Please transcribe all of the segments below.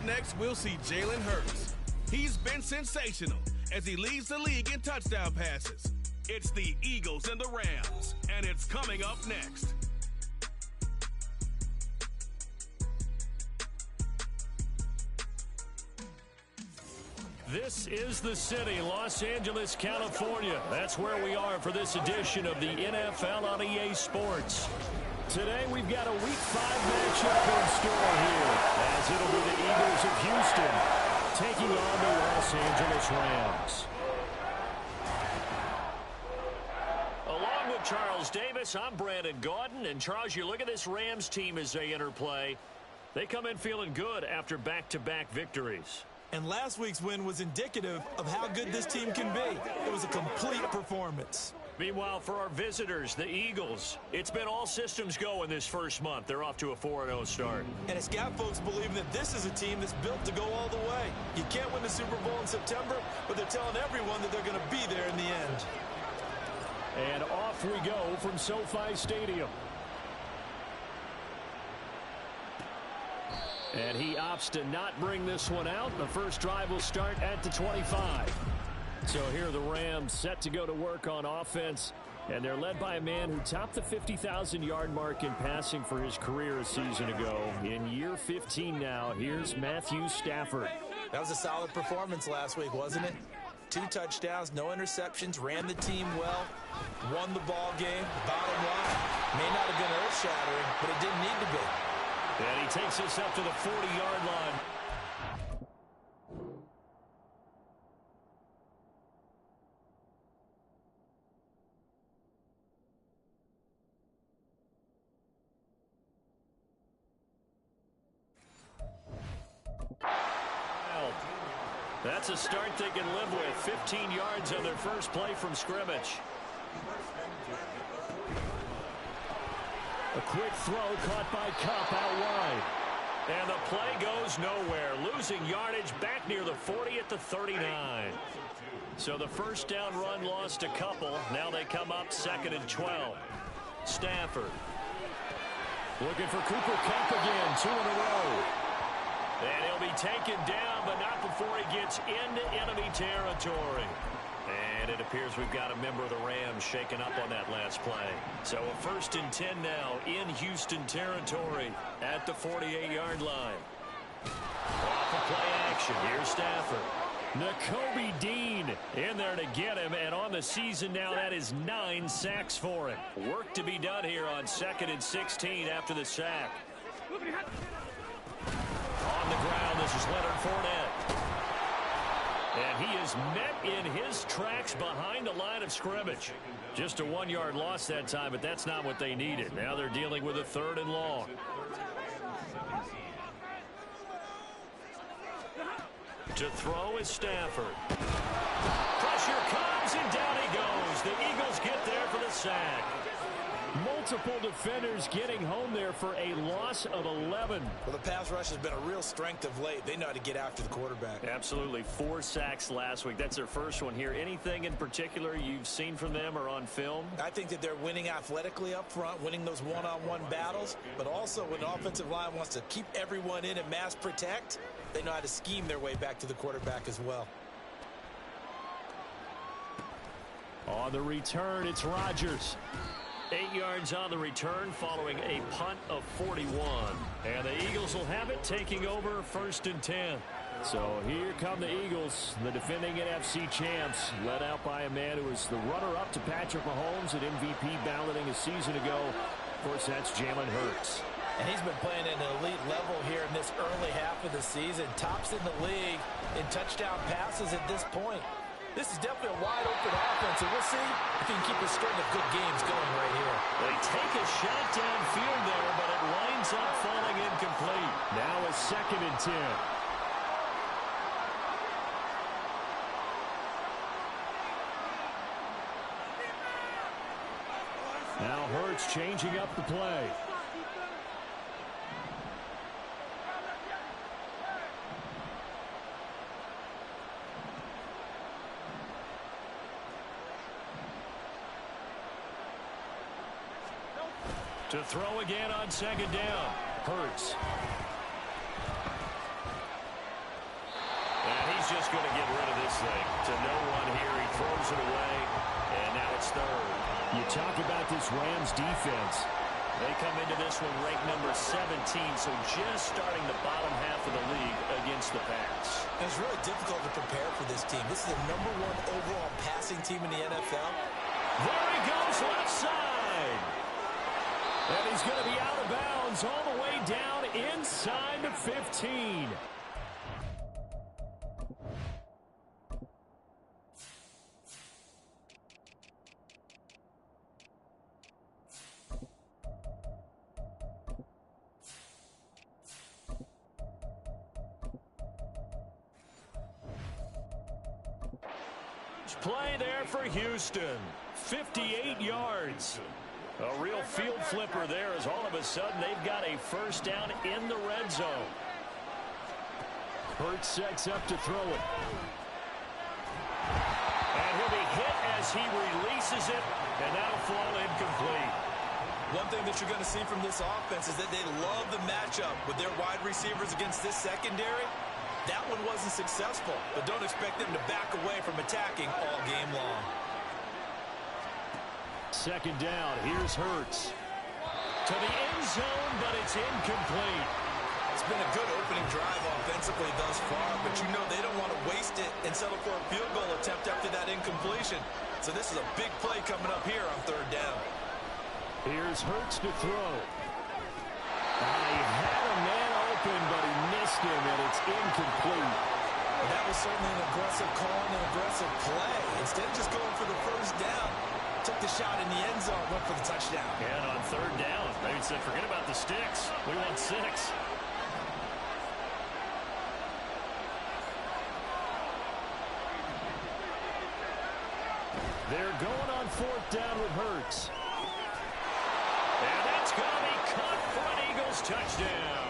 next, we'll see Jalen Hurts. He's been sensational as he leads the league in touchdown passes. It's the Eagles and the Rams, and it's coming up next. This is the city, Los Angeles, California. That's where we are for this edition of the NFL on EA Sports. Today we've got a Week 5 matchup in store here, as it'll be the Eagles of Houston taking on the Los Angeles Rams. Along with Charles Davis, I'm Brandon Gaudin. And Charles, you look at this Rams team as they enter play. They come in feeling good after back-to-back victories. And last week's win was indicative of how good this team can be. It was a complete performance. Meanwhile, for our visitors, the Eagles, it's been all systems go in this first month. They're off to a 4-0 start. And it's got folks believing that this is a team that's built to go all the way. You can't win the Super Bowl in September, but they're telling everyone that they're going to be there in the end. And off we go from SoFi Stadium. And he opts to not bring this one out. The first drive will start at the 25. So here the Rams set to go to work on offense. And they're led by a man who topped the 50,000-yard mark in passing for his career a season ago. In year 15 now, here's Matthew Stafford. That was a solid performance last week, wasn't it? 2 touchdowns, no interceptions, ran the team well, won the ball game. Bottom line, may not have been earth-shattering, but it didn't need to be. And he takes us up to the 40-yard line. That's a start they can live with. 15 yards on their first play from scrimmage. A quick throw caught by Kupp out wide. And the play goes nowhere. Losing yardage back near the 40 at the 39. So the first down run lost a couple. Now they come up 2nd and 12. Stafford. Looking for Cooper Kupp again. 2 in a row. And he'll be taken down, but not before he gets into enemy territory. And it appears we've got a member of the Rams shaken up on that last play. So a 1st and 10 now in Houston territory at the 48-yard line. Off of play action. Here's Stafford. Nakobe Dean in there to get him. And on the season now, that is 9 sacks for him. Work to be done here on 2nd and 16 after the sack. On the ground, this is Leonard Fournette. And he is met in his tracks behind the line of scrimmage. Just a 1-yard loss that time, but that's not what they needed. Now they're dealing with a 3rd and long. To throw is Stafford. Pressure comes, and down he goes. The Eagles get there for the sack. Multiple defenders getting home there for a loss of 11. Well, the pass rush has been a real strength of late. They know how to get after the quarterback. Absolutely. 4 sacks last week. That's their first one here. Anything in particular you've seen from them or on film? I think that they're winning athletically up front, winning those one-on-one battles, but also when the offensive line wants to keep everyone in and mass protect, they know how to scheme their way back to the quarterback as well. On the return, it's Rodgers. 8 yards on the return following a punt of 41. And the Eagles will have it, taking over 1st and 10. So here come the Eagles, the defending NFC champs, led out by a man who was the runner-up to Patrick Mahomes at MVP balloting a season ago. Of course, that's Jalen Hurts. And he's been playing at an elite level here in this early half of the season. Tops in the league in touchdown passes at this point. This is definitely a wide-open offense, and we'll see if he can keep a string of good games going right here. They take a shot downfield there, but it winds up falling incomplete. Now a 2nd and 10. Now Hurts changing up the play. To throw again on 2nd down. Hurts. He's just going to get rid of this thing. To no one here. He throws it away, and now it's third. You talk about this Rams defense. They come into this one ranked number 17, so just starting the bottom half of the league against the pass. And it's really difficult to prepare for this team. This is the #1 overall passing team in the NFL. There he goes, left side. And he's going to be out of bounds all the way down inside the 15. Play there for Houston. 58 yards. A real field flipper there as all of a sudden they've got a first down in the red zone. Hurts sets up to throw it. And he'll be hit as he releases it, and that'll fall incomplete. One thing that you're going to see from this offense is that they love the matchup with their wide receivers against this secondary. That one wasn't successful, but don't expect them to back away from attacking all game long. Second down, here's Hurts. To the end zone, but it's incomplete. It's been a good opening drive offensively thus far, but you know they don't want to waste it and settle for a field goal attempt after that incompletion. So this is a big play coming up here on third down. Here's Hurts to throw. He had a man open, but he missed him, and it's incomplete. Well, that was certainly an aggressive call and an aggressive play. Instead of just going for the first down, took the shot in the end zone, went for the touchdown. And on third down, they said, forget about the sticks. We want 6. They're going on fourth down with Hurts. And that's going to be caught for an Eagles touchdown.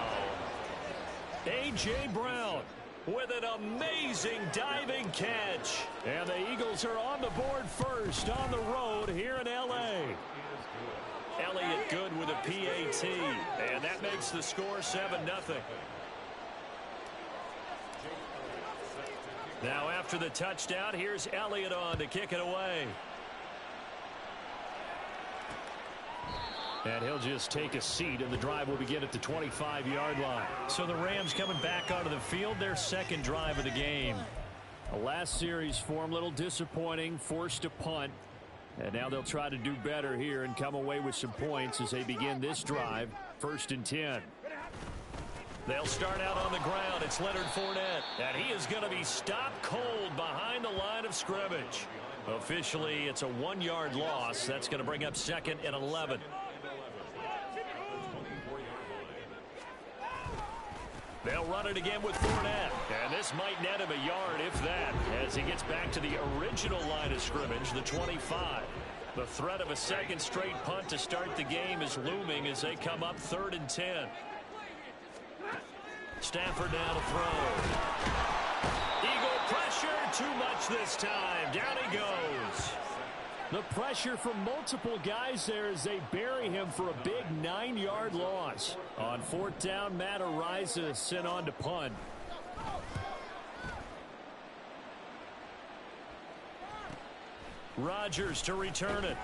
A.J. Brown with an amazing diving catch. And the Eagles are on the board first on the road here in L.A. Elliott good with a PAT. And that makes the score 7-0. Now after the touchdown, here's Elliott on to kick it away. And he'll just take a seat, and the drive will begin at the 25-yard line. So the Rams coming back onto the field, their second drive of the game. The last series for them, a little disappointing, forced to punt. And now they'll try to do better here and come away with some points as they begin this drive, 1st and 10. They'll start out on the ground. It's Leonard Fournette. And he is going to be stopped cold behind the line of scrimmage. Officially, it's a 1-yard loss. That's going to bring up 2nd and 11. They'll run it again with Fournette. And this might net him a yard, if that, as he gets back to the original line of scrimmage, the 25. The threat of a second straight punt to start the game is looming as they come up 3rd and 10. Stafford now to throw. Eagle pressure, too much this time. Down he goes. The pressure from multiple guys there as they bury him for a big 9-yard loss. On 4th down, Matt Araiza sent on to punt. Rodgers to return it.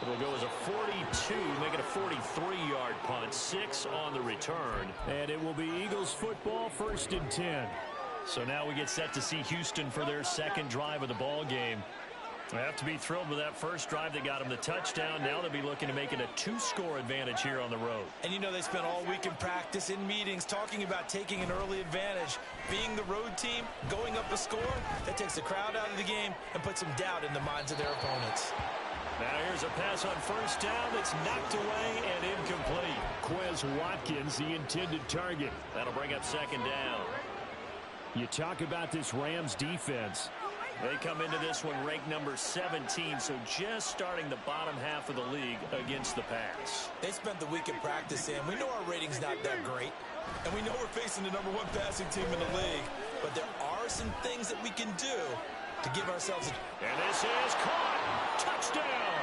It'll go as a 42, make it a 43-yard punt. 6 on the return. And it will be Eagles football, 1st and 10. So now we get set to see Houston for their second drive of the ball game. They have to be thrilled with that first drive. They got them the touchdown. Now they'll be looking to make it a 2-score advantage here on the road. And you know they spent all week in practice, in meetings, talking about taking an early advantage. Being the road team, going up a score, that takes the crowd out of the game and puts some doubt in the minds of their opponents. Now here's a pass on first down that's knocked away and incomplete. Quez Watkins, the intended target. That'll bring up 2nd down. You talk about this Rams defense. They come into this one ranked number 17, so just starting the bottom half of the league against the pass. They spent the week in practice, and we know our rating's not that great. And we know we're facing the #1 passing team in the league. But there are some things that we can do to give ourselves a... And this is caught. Touchdown.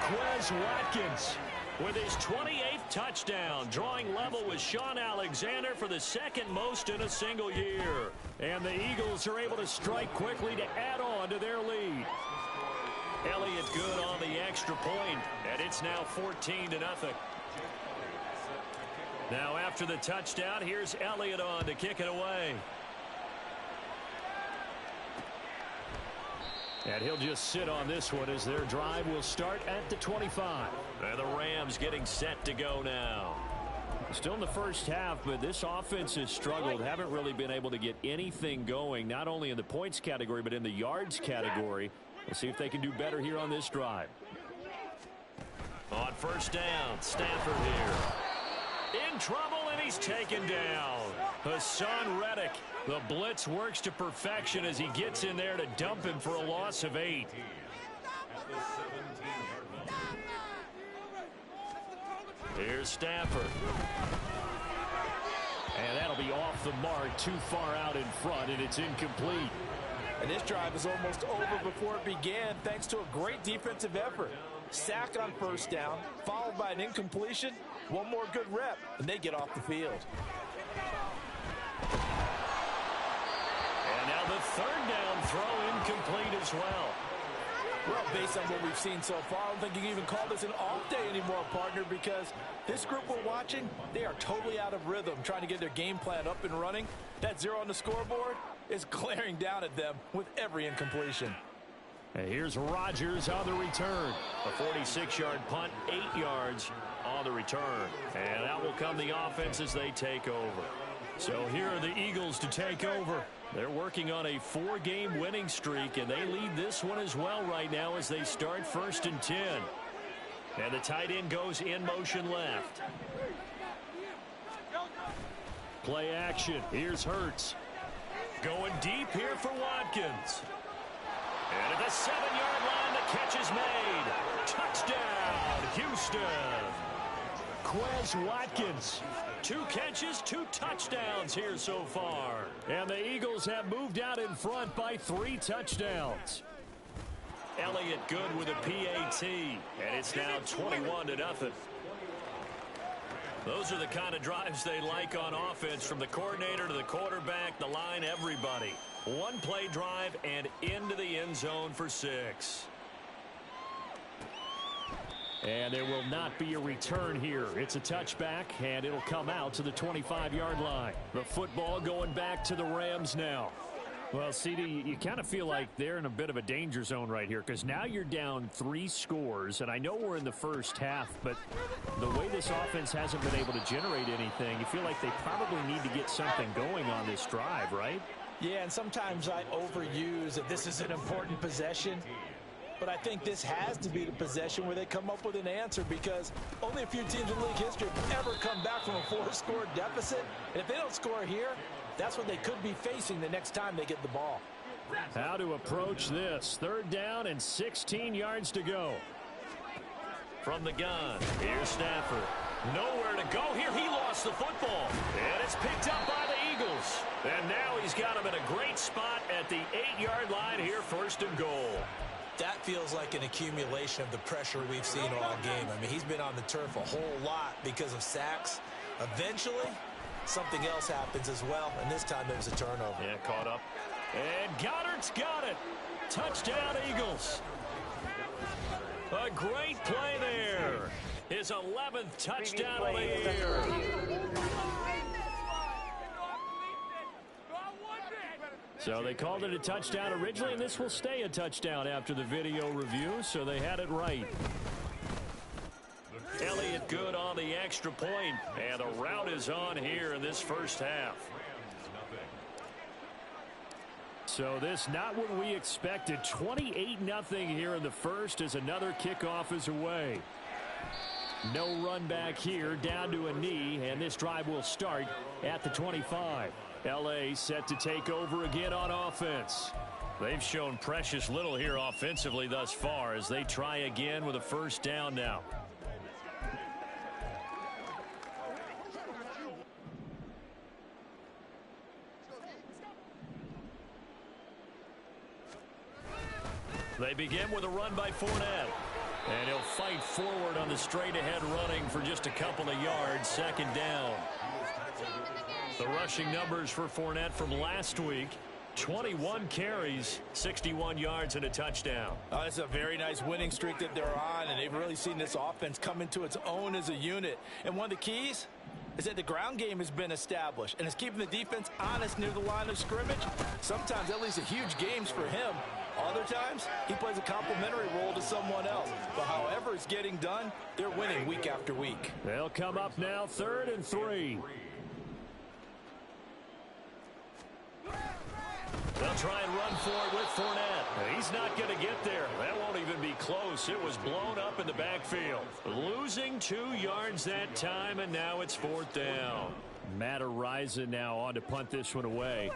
Quez Watkins with his 28th touchdown, drawing level with Sean Alexander for the second most in a single year. And the Eagles are able to strike quickly to add on to their lead. Elliott good on the extra point, and it's now 14-0. Now after the touchdown, here's Elliott on to kick it away. And he'll just sit on this one as their drive will start at the 25. And the Rams getting set to go now. Still in the first half, but this offense has struggled. Haven't really been able to get anything going, not only in the points category, but in the yards category. We'll see if they can do better here on this drive. On first down, Stafford here. In trouble, and he's taken down. Hassan Reddick. The blitz works to perfection as he gets in there to dump him for a loss of 8. Here's Stafford. And that'll be off the mark, too far out in front, and it's incomplete. And this drive is almost over before it began thanks to a great defensive effort. Sack on first down, followed by an incompletion. One more good rep, and they get off the field. And now the third down throw incomplete as well. Well, based on what we've seen so far, I don't think you can even call this an off day anymore, partner, because this group we're watching, they are totally out of rhythm, trying to get their game plan up and running. That 0 on the scoreboard is glaring down at them with every incompletion. And here's Rodgers on the return. A 46-yard punt, 8 yards on the return. And out will come the offense as they take over. So here are the Eagles to take over. They're working on a 4-game winning streak, and they lead this one as well right now as they start 1st and 10. And the tight end goes in motion left. Play action. Here's Hurts. Going deep here for Watkins. And at the 7-yard line, the catch is made. Touchdown, Houston. Quez Watkins. 2 catches, 2 touchdowns here so far. And the Eagles have moved out in front by 3 touchdowns. Elliott good with a PAT, and it's now 21-0. Those are the kind of drives they like on offense, from the coordinator to the quarterback, the line, everybody. 1-play drive and into the end zone for 6. And there will not be a return here. It's a touchback, and it'll come out to the 25-yard line. The football going back to the Rams now. Well, CD, you kind of feel like they're in a bit of a danger zone right here, because now you're down 3 scores, and I know we're in the first half, but the way this offense hasn't been able to generate anything, you feel like they probably need to get something going on this drive, right? Yeah, and sometimes I overuse that this is an important possession. But I think this has to be the possession where they come up with an answer, because only a few teams in league history have ever come back from a 4-score deficit. And if they don't score here, that's what they could be facing the next time they get the ball. How to approach this. 3rd down and 16 yards to go. From the gun, here's Stafford. Nowhere to go here. He lost the football. And it's picked up by the Eagles. And now he's got him in a great spot at the 8-yard line here, 1st and goal. That feels like an accumulation of the pressure we've seen all game. I mean, he's been on the turf a whole lot because of sacks. Eventually, something else happens as well, and this time it was a turnover. Yeah, caught up. And Goddard's got it. Touchdown, Eagles. A great play there. His 11th touchdown of the year. So they called it a touchdown originally, and this will stay a touchdown after the video review, so they had it right. Elliott good on the extra point, and the route is on here in this first half. So this not what we expected. 28-0 here in the first as another kickoff is away. No run back here, down to a knee, and this drive will start at the 25. L.A. set to take over again on offense. They've shown precious little here offensively thus far as they try again with a 1st down now. They begin with a run by Fournette. And he'll fight forward on the straight-ahead running for just a couple of yards. Second down. The rushing numbers for Fournette from last week: 21 carries, 61 yards, and a touchdown. It's a very nice winning streak that they're on, and they've really seen this offense come into its own as a unit. And one of the keys is that the ground game has been established, and it's keeping the defense honest near the line of scrimmage. Sometimes that leads to huge games for him. Other times, he plays a complementary role to someone else. But however it's getting done, they're winning week after week. They'll come up now, 3rd and 3. They'll try and run for it with Fournette. He's not going to get there. That won't even be close. It was blown up in the backfield. Losing 2 yards that time, and now it's 4th down. Matt Araiza now on to punt this one away.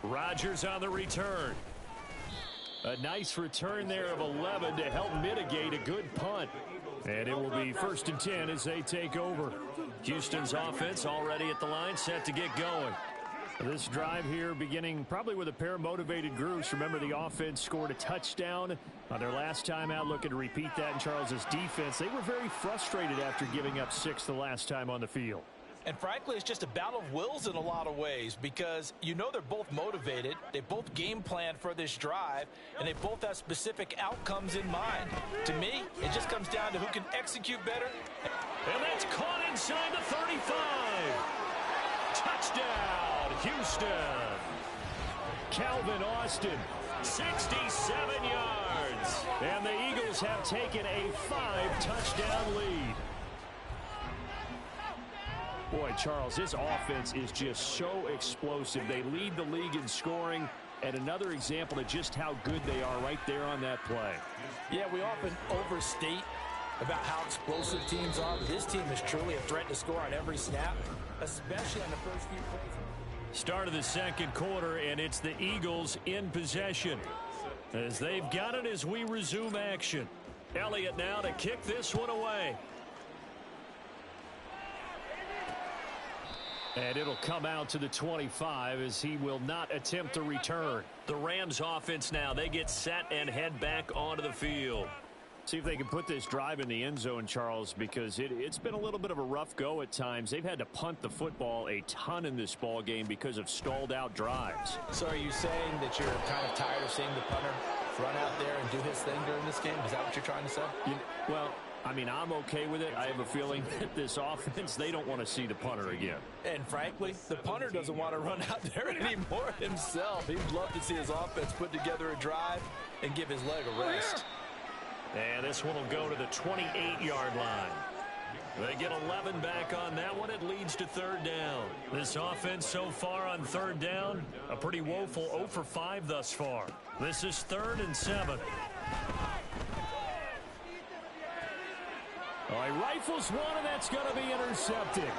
Rodgers on the return. A nice return there of 11 to help mitigate a good punt. And it will be 1st and 10 as they take over. Houston's offense already at the line, set to get going. This drive here beginning probably with a pair of motivated groups. Remember, the offense scored a touchdown on their last time out, looking to repeat that in Charles's defense. They were very frustrated after giving up 6 the last time on the field. And frankly, it's just a battle of wills in a lot of ways, because you know they're both motivated, they both game plan for this drive, and they both have specific outcomes in mind. To me, it just comes down to who can execute better. And that's caught inside the 35. Touchdown, Houston. Calvin Austin, 67 yards. And the Eagles have taken a 5-touchdown lead. Boy, Charles, this offense is just so explosive. They lead the league in scoring, and another example of just how good they are right there on that play. Yeah, we often overstate about how explosive teams are, but this team is truly a threat to score on every snap, especially on the first few plays. Start of the second quarter, and it's the Eagles in possession, as they've got it as we resume action. Elliott now to kick this one away. And it'll come out to the 25 as he will not attempt to return. The Rams offense now, they get set and head back onto the field. See if they can put this drive in the end zone, Charles, because it's been a little bit of a rough go at times. They've had to punt the football a ton in this ball game because of stalled out drives. So are you saying that you're kind of tired of seeing the punter run out there and do his thing during this game? Is that what you're trying to say? Well, I mean, I'm okay with it. I have a feeling that this offense, they don't want to see the punter again. And frankly, the punter doesn't want to run out there anymore himself. He'd love to see his offense put together a drive and give his leg a rest. And this one will go to the 28-yard line. They get 11 back on that one. It leads to 3rd down. This offense so far on 3rd down, a pretty woeful 0 for 5 thus far. This is 3rd and 7. All right, rifles one, and that's going to be intercepted.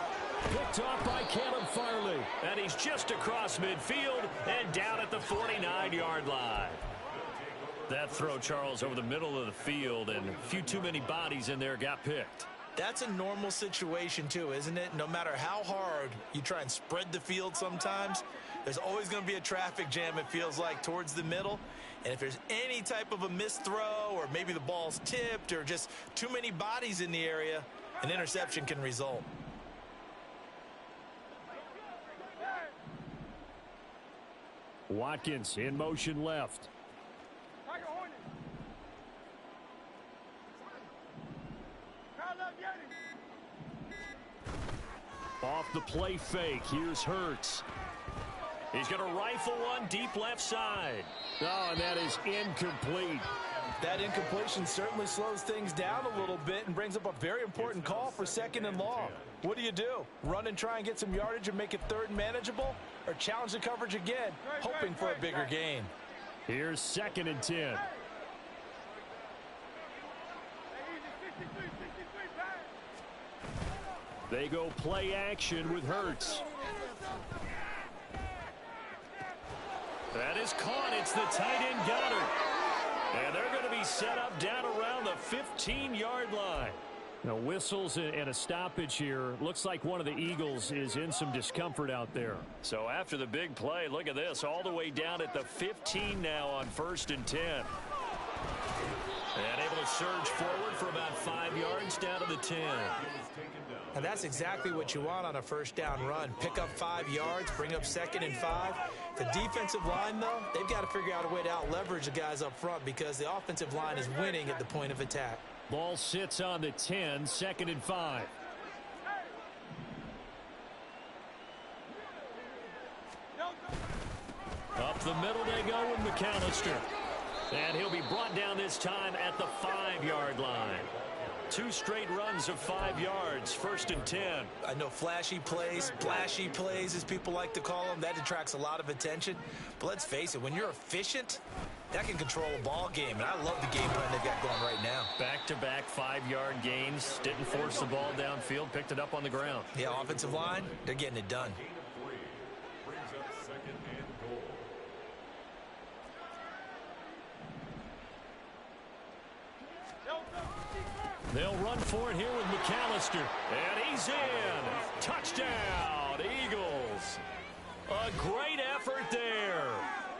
Picked off by Caleb Farley. And he's just across midfield and down at the 49-yard line. That throw, Charles, over the middle of the field, and a few too many bodies in there got picked. That's a normal situation, too, isn't it? No matter how hard you try and spread the field sometimes, there's always going to be a traffic jam, it feels like, towards the middle. And if there's any type of a missed throw, or maybe the ball's tipped, or just too many bodies in the area, an interception can result. Watkins in motion left. Off the play fake, here's Hurts. He's going to rifle one deep left side. Oh, and that is incomplete. That incompletion certainly slows things down a little bit and brings up a very important call for 2nd and long. What do? Run and try and get some yardage and make it 3rd and manageable? Or challenge the coverage again, hoping for a bigger gain? Here's 2nd and 10. They go play action with Hurts. That is caught. It's the tight end Goddard. And they're going to be set up down around the 15-yard line. Now, whistles and a stoppage here. Looks like one of the Eagles is in some discomfort out there. So after the big play, look at this. All the way down at the 15 now on 1st and 10. And able to surge forward for about 5 yards down to the 10. And that's exactly what you want on a first down run. Pick up 5 yards, bring up 2nd and 5. The defensive line, though, they've got to figure out a way to out-leverage the guys up front because the offensive line is winning at the point of attack. Ball sits on the 10, 2nd and 5. Up the middle they go with McAllister. And he'll be brought down this time at the 5-yard line. 2 straight runs of 5 yards, 1st and 10. I know flashy plays, splashy plays, as people like to call them, that attracts a lot of attention. But let's face it, when you're efficient, that can control a ball game. And I love the game plan they've got going right now. Back-to-back 5-yard gains. Didn't force the ball downfield. Picked it up on the ground. Yeah, offensive line, they're getting it done. They'll run for it here with McAllister. And he's in. Touchdown, Eagles. A great effort there.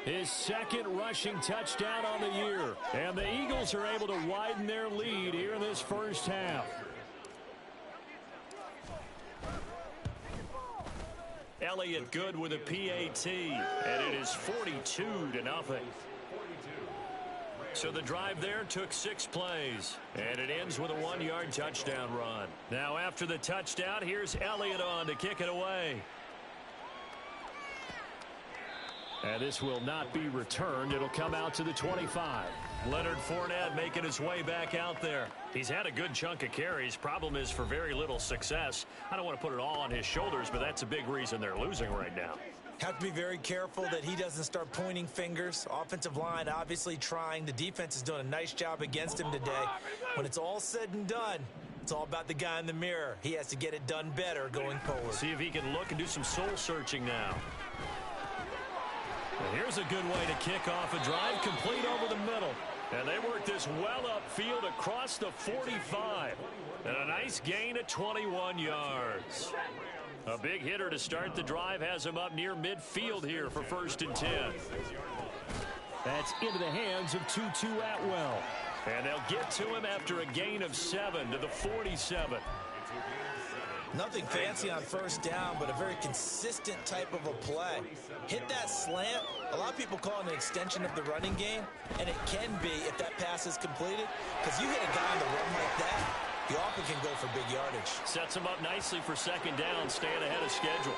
His 2nd rushing touchdown on the year. And the Eagles are able to widen their lead here in this first half. Elliott good with a PAT. And it is 42-0. So the drive there took 6 plays. And it ends with a 1-yard touchdown run. Now after the touchdown, here's Elliott on to kick it away. And this will not be returned. It'll come out to the 25. Leonard Fournette making his way back out there. He's had a good chunk of carries. Problem is for very little success. I don't want to put it all on his shoulders, but that's a big reason they're losing right now. Have to be very careful that he doesn't start pointing fingers. Offensive line obviously trying. The defense is doing a nice job against him today. When it's all said and done, it's all about the guy in the mirror. He has to get it done better going forward. See if he can look and do some soul searching now. And here's a good way to kick off a drive, complete over the middle. And they work this well upfield across the 45. And a nice gain of 21 yards. A big hitter to start the drive has him up near midfield here for 1st and 10. That's into the hands of Tutu Atwell. And they'll get to him after a gain of 7 to the 47. Nothing fancy on first down, but a very consistent type of a play. Hit that slant. A lot of people call it an extension of the running game, and it can be if that pass is completed, because you hit a guy on the run like that, you often can go for big yardage. Sets him up nicely for 2nd down, staying ahead of schedule.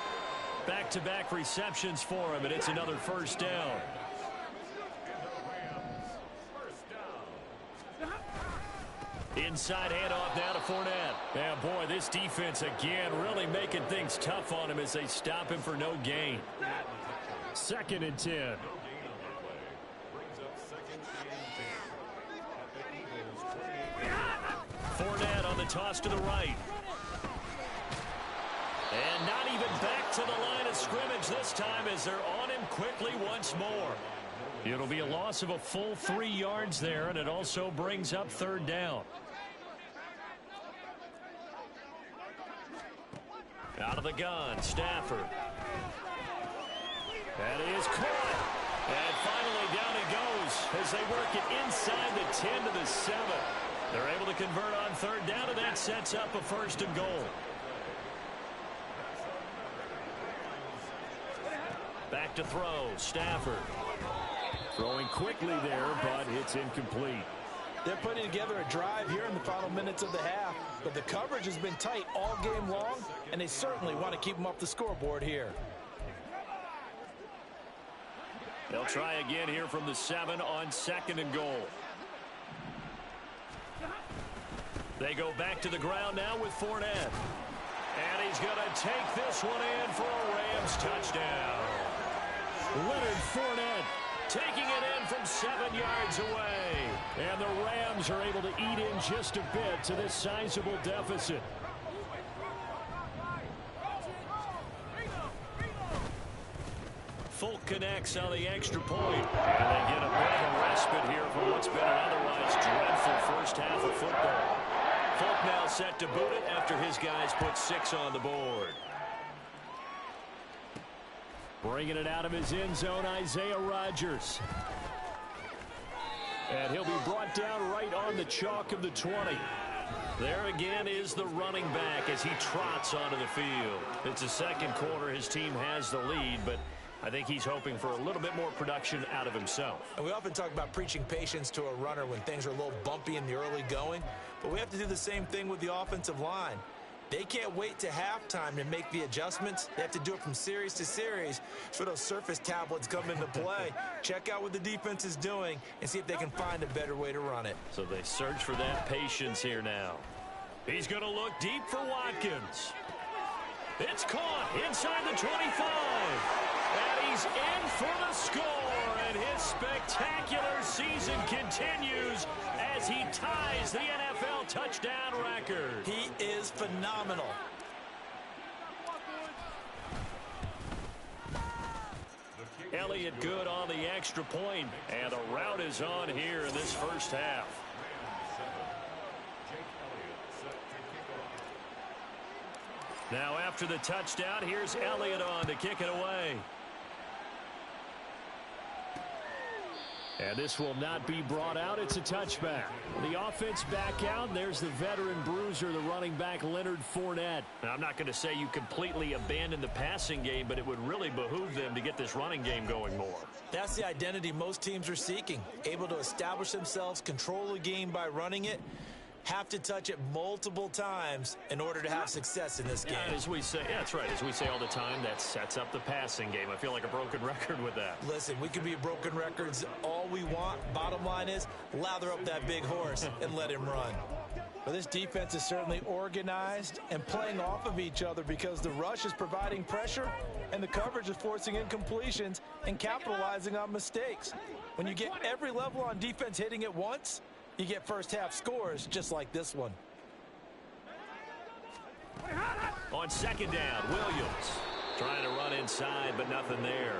Back-to-back receptions for him, and it's another 1st down. Inside handoff now to Fournette. Yeah, boy, this defense again really making things tough on him as they stop him for no gain. 2nd and 10. Fournette on the toss to the right. And not even back to the line of scrimmage this time as they're on him quickly once more. It'll be a loss of a full 3 yards there, and it also brings up 3rd down. Out of the gun, Stafford. That is caught. And finally down it goes as they work it inside the 10 to the 7. They're able to convert on 3rd down, and that sets up a 1st and goal. Back to throw, Stafford. Throwing quickly there, but it's incomplete. They're putting together a drive here in the final minutes of the half, but the coverage has been tight all game long, and they certainly want to keep them off the scoreboard here. They'll try again here from the 7 on 2nd and goal. They go back to the ground now with Fournette. And he's going to take this one in for a Rams touchdown. Leonard Fournette taking it in from 7 yards away. And the Rams are able to eat in just a bit to this sizable deficit. Folk connects on the extra point. And they get a bit of a respite here from what's been an otherwise dreadful first half of football. Folk now set to boot it after his guys put 6 on the board. Bringing it out of his end zone, Isaiah Rodgers. And he'll be brought down right on the chalk of the 20. There again is the running back as he trots onto the field. It's the second quarter. His team has the lead, but I think he's hoping for a little bit more production out of himself. And we often talk about preaching patience to a runner when things are a little bumpy in the early going, but we have to do the same thing with the offensive line. They can't wait to halftime to make the adjustments. They have to do it from series to series so those surface tablets come into play. Check out what the defense is doing and see if they can find a better way to run it. So they search for that patience here now. He's going to look deep for Watkins. It's caught inside the 25. And he's in for the score. And his spectacular season continues as he ties the NFL touchdown record. He is phenomenal. Elliott good on the extra point, and the route is on here in this first half. Now after the touchdown, here's Elliott on to kick it away. And this will not be brought out. It's a touchback. The offense back out. There's the veteran bruiser, the running back, Leonard Fournette. Now, I'm not going to say you completely abandon the passing game, but it would really behoove them to get this running game going more. That's the identity most teams are seeking. Able to establish themselves, control the game by running it. Have to touch it multiple times in order to have success in this game. Yeah, as we say, yeah, that's right. As we say all the time, that sets up the passing game. I feel like a broken record with that. Listen, we can be broken records all we want. Bottom line is, lather up that big horse and let him run. Well, this defense is certainly organized and playing off of each other because the rush is providing pressure and the coverage is forcing incompletions and capitalizing on mistakes. When you get every level on defense hitting at once, you get first half scores just like this one. On second down, Williams trying to run inside, but nothing there.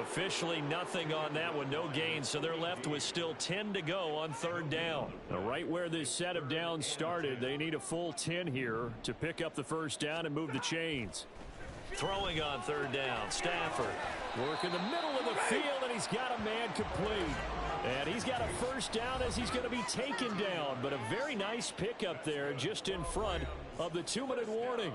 Officially nothing on that one, no gain, so they're left with still 10 to go on third down. Now, right where this set of downs started, they need a full 10 here to pick up the first down and move the chains. Throwing on third down, Stafford. Work in the middle of the field, and he's got a man complete. And he's got a first down as he's going to be taken down. But a very nice pickup there just in front of the 2-minute warning.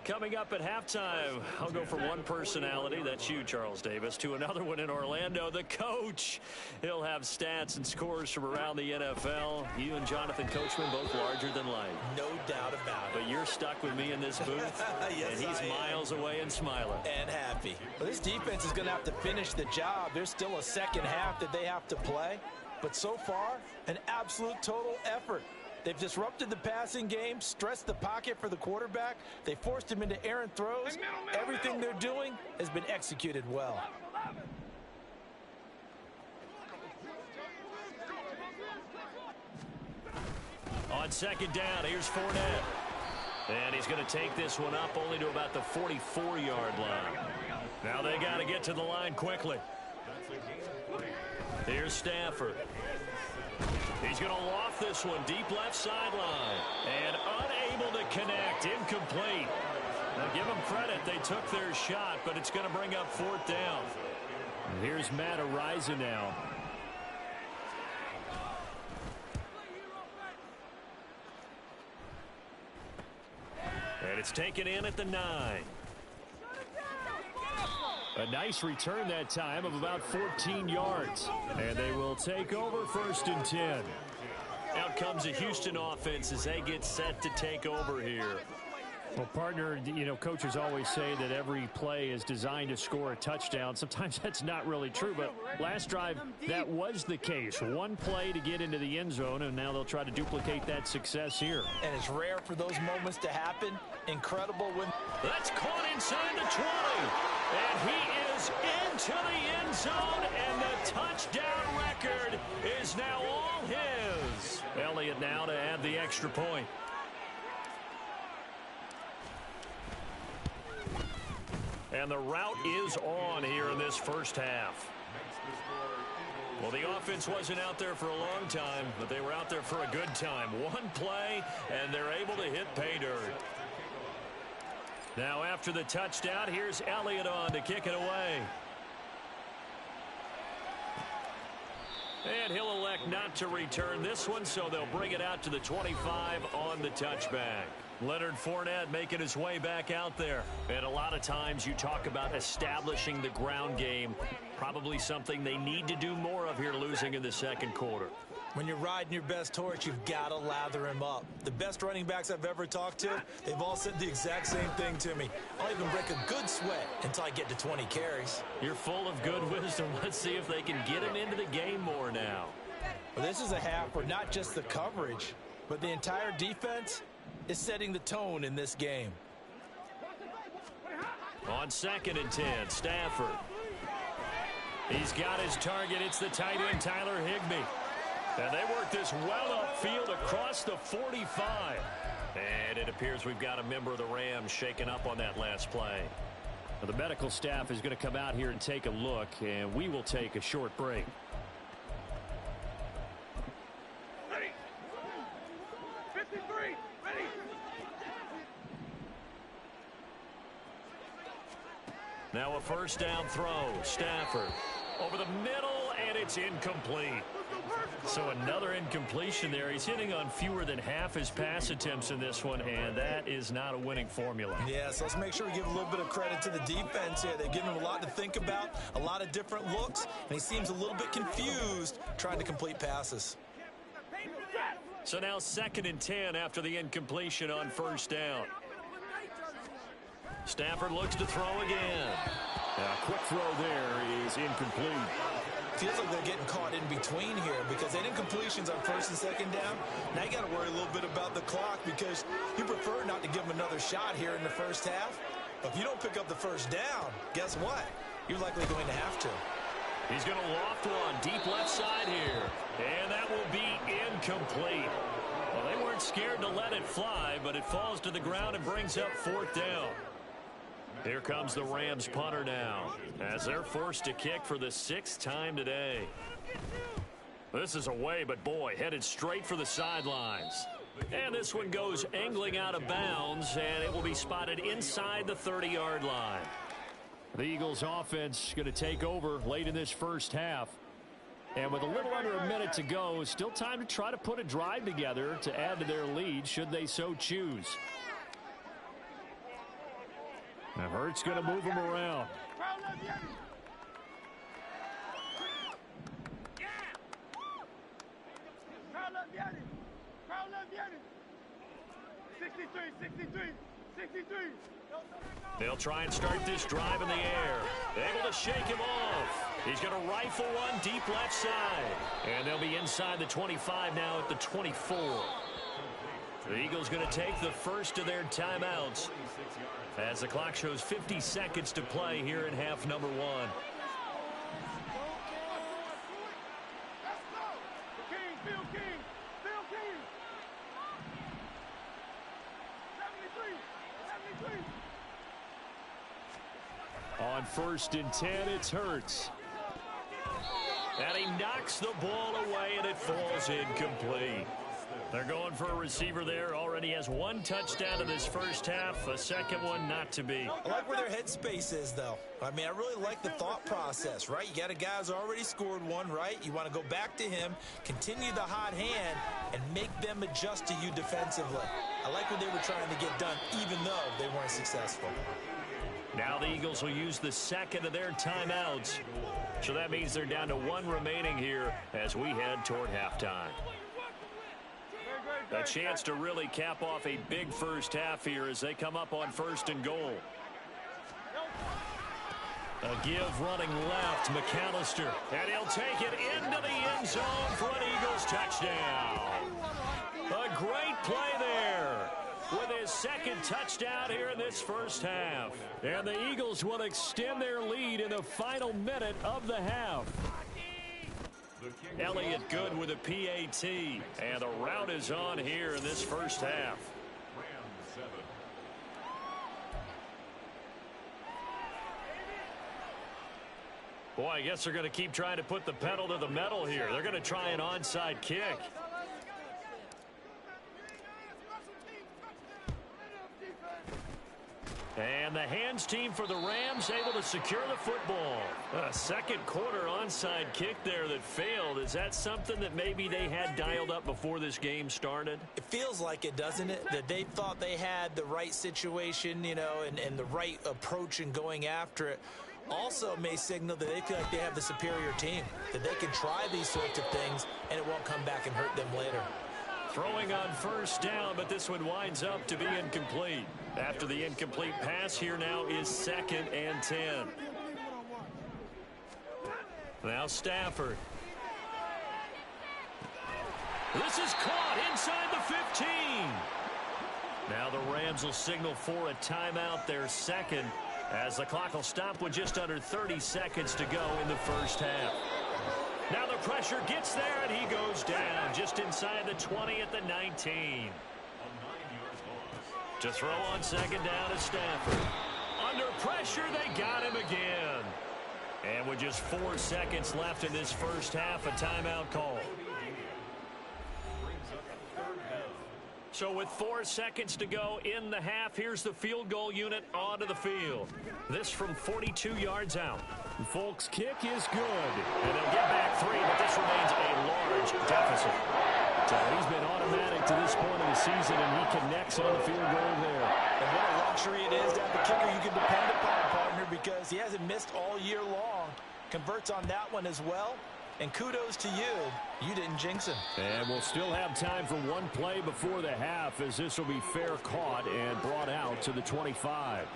Coming up at halftime, I'll go from one personality, that's you, Charles Davis, to another one in Orlando, the coach. He'll have stats and scores from around the NFL. You and Jonathan Coachman both larger than life. No doubt about it. But you're stuck with me in this booth, yes, and he's miles away and smiling. And happy. Well, this defense is going to have to finish the job. There's still a second half that they have to play. But so far, an absolute total effort. They've disrupted the passing game, stressed the pocket for the quarterback. They forced him into errant throws. Everything they're doing has been executed well. On second down, here's Fournette. And he's going to take this one up only to about the 44-yard line. Now they got to get to the line quickly. Here's Stafford. He's going to loft this one deep left sideline. And unable to connect. Incomplete. Now give them credit. They took their shot, but it's going to bring up fourth down. And here's Matt Araiza now. And it's taken in at the 9. A nice return that time of about 14 yards. And they will take over first and 10. Out comes the Houston offense as they get set to take over here. Well, partner, you know, coaches always say that every play is designed to score a touchdown. Sometimes that's not really true, but last drive, that was the case. One play to get into the end zone, and now they'll try to duplicate that success here. And it's rare for those moments to happen. Incredible when... That's caught inside the 20. And he is into the end zone, and the touchdown record is now all his. Elliott now to add the extra point. And the route is on here in this first half. Well, the offense wasn't out there for a long time, but they were out there for a good time. One play, and they're able to hit pay dirt. Now after the touchdown, here's Elliott on to kick it away. And he'll elect not to return this one, so they'll bring it out to the 25 on the touchback. Leonard Fournette making his way back out there. And a lot of times you talk about establishing the ground game. Probably something they need to do more of here, losing in the second quarter. When you're riding your best horse, you've got to lather him up. The best running backs I've ever talked to, they've all said the exact same thing to me. I'll even break a good sweat until I get to 20 carries. You're full of good wisdom. Let's see if they can get him into the game more now. Well, this is a half where not just the coverage, but the entire defense is setting the tone in this game. On 2nd and 10, Stafford. He's got his target. It's the tight end, Tyler Higbee. And they work this well upfield across the 45. And it appears we've got a member of the Rams shaken up on that last play. Well, the medical staff is going to come out here and take a look, and we will take a short break. Ready. 53. Ready. Now a first down throw. Stafford over the middle, and it's incomplete. So another incompletion there. He's hitting on fewer than half his pass attempts in this one, and that is not a winning formula. Yeah, so let's make sure we give a little bit of credit to the defense here. They've given him a lot to think about, a lot of different looks, and he seems a little bit confused trying to complete passes. So now 2nd and 10 after the incompletion on first down. Stafford looks to throw again. A quick throw there is incomplete. Feels like they're getting caught in between here because they did incompletions on 1st and 2nd down. Now you got to worry a little bit about the clock because you prefer not to give them another shot here in the first half. But if you don't pick up the first down, guess what? You're likely going to have to. He's going to loft one deep left side here. And that will be incomplete. Well, they weren't scared to let it fly, but it falls to the ground and brings up 4th down. Here comes the Rams punter now as they're forced to kick for the 6th time today. This is away, but boy, headed straight for the sidelines. And this one goes angling out of bounds, and it will be spotted inside the 30-yard line. The Eagles offense going to take over late in this first half. And with a little under a minute to go, still time to try to put a drive together to add to their lead should they so choose. Now Hurts going to move him around. 63. They'll try and start this drive in the air. Able to shake him off. He's going to rifle one deep left side. And they'll be inside the 25 now at the 24. The Eagles going to take the first of their timeouts as the clock shows 50 seconds to play here in half number 1. On 1st and 10, it's Hurts. And he knocks the ball away, and it falls incomplete. They're going for a receiver there. Already has 1 touchdown in this first half. A second one not to be. I like where their headspace is, though. I mean, I really like the thought process, right? You got a guy who's already scored one, right? You want to go back to him, continue the hot hand, and make them adjust to you defensively. I like what they were trying to get done, even though they weren't successful. Now the Eagles will use the second of their timeouts. So that means they're down to 1 remaining here as we head toward halftime. A chance to really cap off a big first half here as they come up on 1st and goal. A give running left, McAllister. And he'll take it into the end zone for an Eagles touchdown. A great play there with his 2nd touchdown here in this first half. And the Eagles will extend their lead in the final minute of the half. Elliott good with a PAT. And the rout is on here in this first half. Boy, I guess they're going to keep trying to put the pedal to the metal here. They're going to try an onside kick. And the hands team for the Rams able to secure the football. A second quarter onside kick there that failed. Is that something that maybe they had dialed up before this game started? It feels like it, doesn't it? That they thought they had the right situation, you know, and the right approach in going after it. Also may signal that they feel like they have the superior team, that they can try these sorts of things and it won't come back and hurt them later. Throwing on first down, but this one winds up to be incomplete. After the incomplete pass, here now is 2nd and 10. Now Stafford. This is caught inside the 15. Now the Rams will signal for a timeout, their second, as the clock will stop with just under 30 seconds to go in the first half. Now the pressure gets there, and he goes down just inside the 20 at the 19. To throw on second down is Stafford. Under pressure, they got him again. And with just 4 seconds left in this first half, a timeout call. So with 4 seconds to go in the half, here's the field goal unit onto the field. This from 42 yards out. Folks' kick is good. And they'll get back 3, but this remains a large deficit. So he's been automatic to this point of the season, and he connects on the field goal there. And what a luxury it is to have a kicker you can depend upon, partner, because he hasn't missed all year long. Converts on that one as well. And kudos to you. You didn't jinx him. And we'll still have time for one play before the half, as this will be fair caught and brought out to the 25.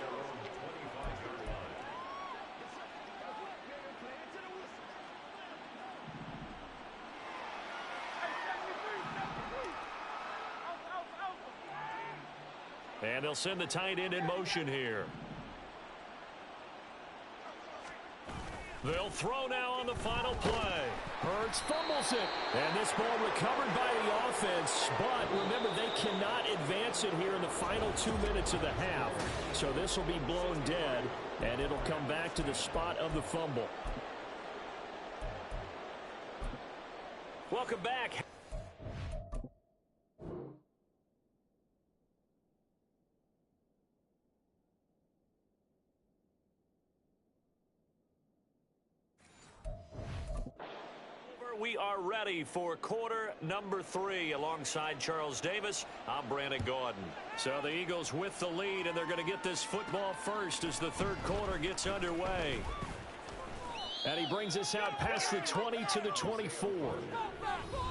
And they'll send the tight end in motion here. They'll throw now on the final play. Hurts fumbles it. And this ball recovered by the offense. But remember, they cannot advance it here in the final 2 minutes of the half. So this will be blown dead, and it'll come back to the spot of the fumble. Welcome back. We are ready for quarter number 3 alongside Charles Davis. I'm Brandon Gordon. So the Eagles with the lead, and they're going to get this football first as the third quarter gets underway. And he brings us out past the 20 to the 24.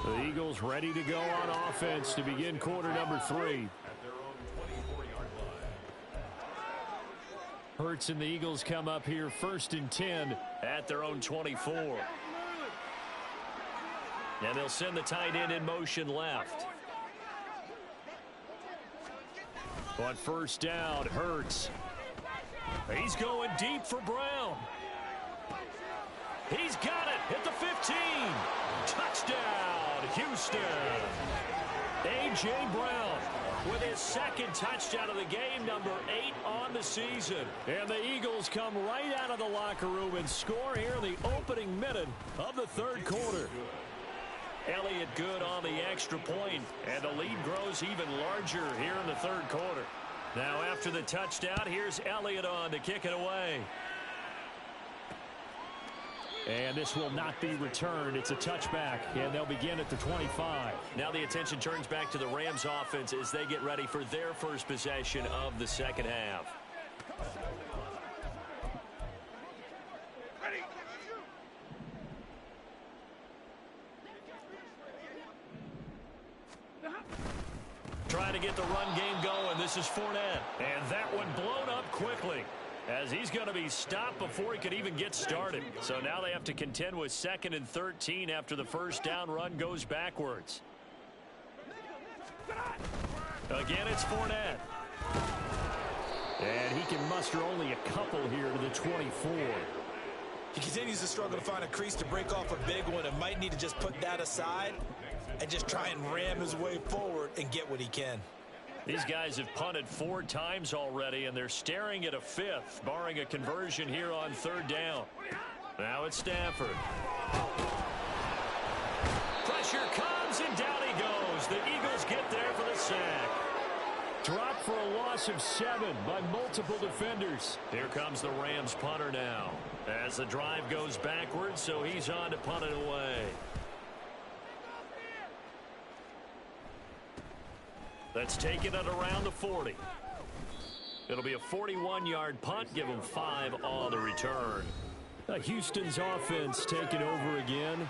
The Eagles ready to go on offense to begin quarter number 3. Hurts and the Eagles come up here 1st and 10 at their own 24. And they'll send the tight end in motion left. On first down, Hurts. He's going deep for Brown. He's got it at the 15. Touchdown, Houston. A.J. Brown with his second touchdown of the game, number 8 on the season. And the Eagles come right out of the locker room and score here in the opening minute of the third quarter. Elliott good on the extra point, and the lead grows even larger here in the third quarter. Now after the touchdown, here's Elliott on to kick it away. And this will not be returned. It's a touchback, and they'll begin at the 25. Now the attention turns back to the Rams offense as they get ready for their first possession of the second half. Trying to get the run game going. This is Fournette. And that one blown up quickly, as he's going to be stopped before he could even get started. So now they have to contend with 2nd and 13 after the first down run goes backwards. Again, it's Fournette. And he can muster only a couple here to the 24. He continues to struggle to find a crease to break off a big one and might need to just put that aside and just try and ram his way forward and get what he can. These guys have punted 4 times already, and they're staring at a 5th, barring a conversion here on third down. Now it's Stafford. Pressure comes, and down he goes. The Eagles get there for the sack. Dropped for a loss of 7 by multiple defenders. Here comes the Rams punter now. As the drive goes backwards, so he's on to punt it away. That's taken it around the 40. It'll be a 41-yard punt. Give him 5 on the return. Houston's offense taking over again.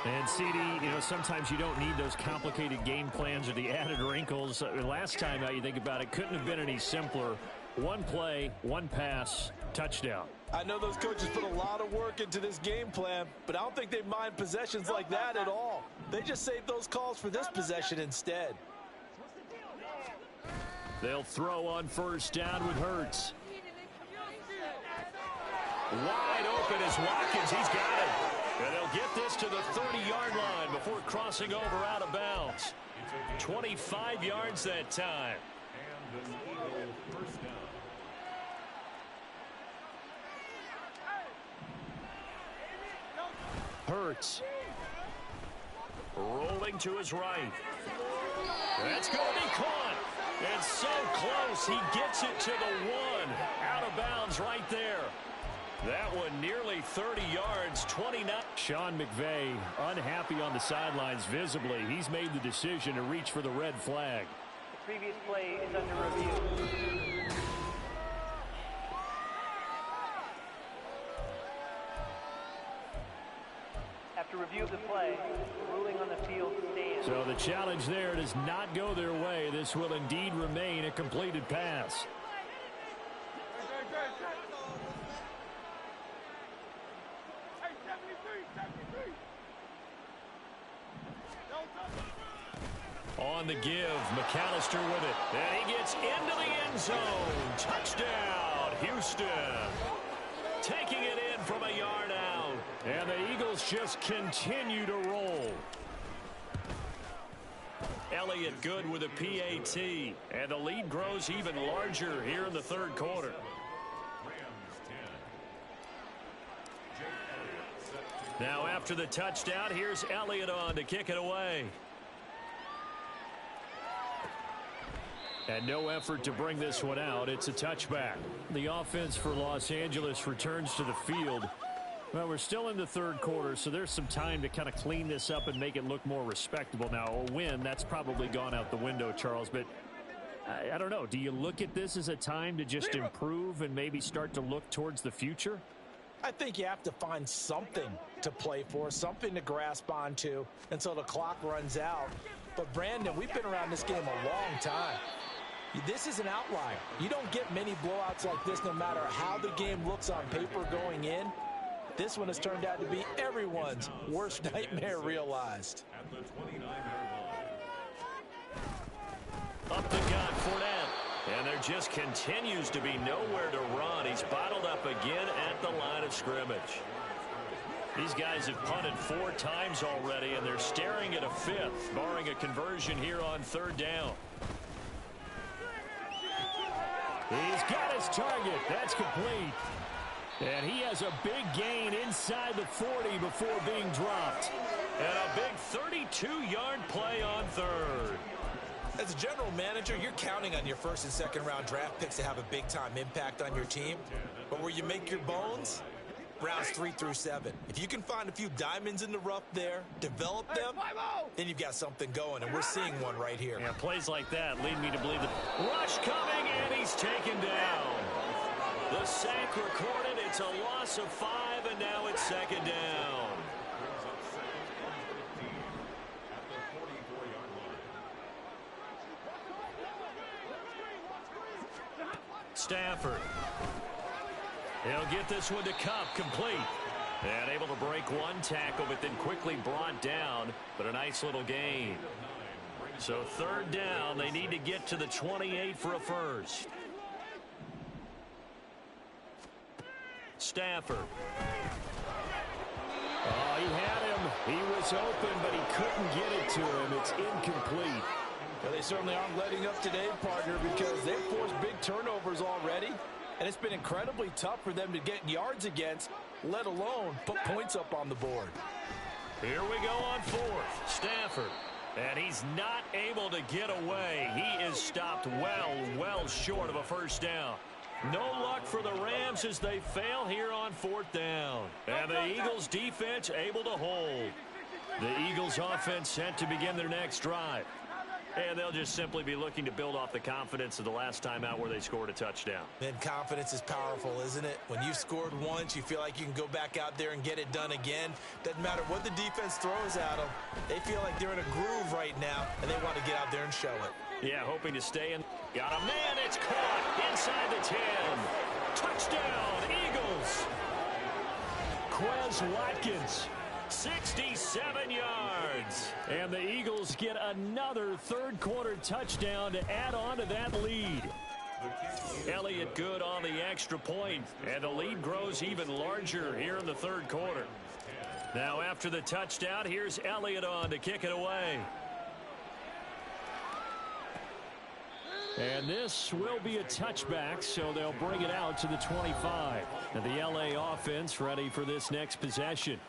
And, CD, sometimes you don't need those complicated game plans or the added wrinkles. Last time out, you think about it, couldn't have been any simpler. One play, one pass, touchdown. I know those coaches put a lot of work into this game plan, but I don't think they mind possessions like that at all. They just save those calls for this possession instead. They'll throw on first down with Hurts. Wide open is Watkins. He's got it. And they'll get this to the 30-yard line before crossing over out of bounds. 25 yards that time. Hurts. Rolling to his right. That's going to be caught. And so close. He gets it to the 1. Out of bounds right there. That one nearly 30 yards, 29. Sean McVay unhappy on the sidelines visibly. He's made the decision to reach for the red flag. The previous play is under review. After review of the play, ruling on the field stands. So the challenge there does not go their way. This will indeed remain a completed pass. On the give, McAllister with it. And he gets into the end zone. Touchdown, Houston. Taking it in from a yard out. And the Eagles just continue to roll. Elliott good with a PAT. And the lead grows even larger here in the third quarter. Now after the touchdown, here's Elliott on to kick it away. And no effort to bring this one out. It's a touchback. The offense for Los Angeles returns to the field. Well, we're still in the third quarter, so there's some time to kind of clean this up and make it look more respectable. Now, a win, that's probably gone out the window, Charles, but I don't know. Do you look at this as a time to just improve and maybe start to look towards the future? I think you have to find something to play for, something to grasp onto until the clock runs out. But, Brandon, we've been around this game a long time. This is an outlier. You don't get many blowouts like this no matter how the game looks on paper going in. This one has turned out to be everyone's worst nightmare realized. Up the gut, Fournette. And there just continues to be nowhere to run. He's bottled up again at the line of scrimmage. These guys have punted 4 times already, and they're staring at a 5th, barring a conversion here on third down. He's got his target. That's complete. And he has a big gain inside the 40 before being dropped. And a big 32-yard play on third. As a general manager, you're counting on your first and second round draft picks to have a big-time impact on your team. But where you make your bones, rounds 3 through 7. If you can find a few diamonds in the rough there, develop them, then you've got something going, and we're seeing one right here. Yeah, plays like that lead me to believe that rush coming, and he's taken down. The sack recorded. It's a loss of 5, and now it's second down. Stafford. He'll get this one to Cup, complete. And able to break one tackle, but then quickly brought down. But a nice little gain. So third down, they need to get to the 28 for a first. Stafford. Oh, he had him. He was open, but he couldn't get it to him. It's incomplete. Well, they certainly aren't letting up today, partner, because they've forced big turnovers already. And it's been incredibly tough for them to get yards against let alone put points up on the board. Here we go on fourth. Stafford. And he's not able to get away. He is stopped well short of a first down. No luck for the Rams as they fail here on fourth down. And the Eagles defense able to hold. The Eagles offense set to begin their next drive. And they'll just simply be looking to build off the confidence of the last time out where they scored a touchdown. And confidence is powerful, isn't it? When you've scored once, you feel like you can go back out there and get it done again. Doesn't matter what the defense throws at them. They feel like they're in a groove right now, and they want to get out there and show it. Yeah, hoping to stay in. Got a man. It's caught inside the 10. Touchdown, Eagles. Quez Watkins. 67 yards. And the Eagles get another third-quarter touchdown to add on to that lead. Elliott good on the extra point, and the lead grows even larger here in the third quarter. Now after the touchdown, here's Elliott on to kick it away. And this will be a touchback, so they'll bring it out to the 25. And the LA offense ready for this next possession.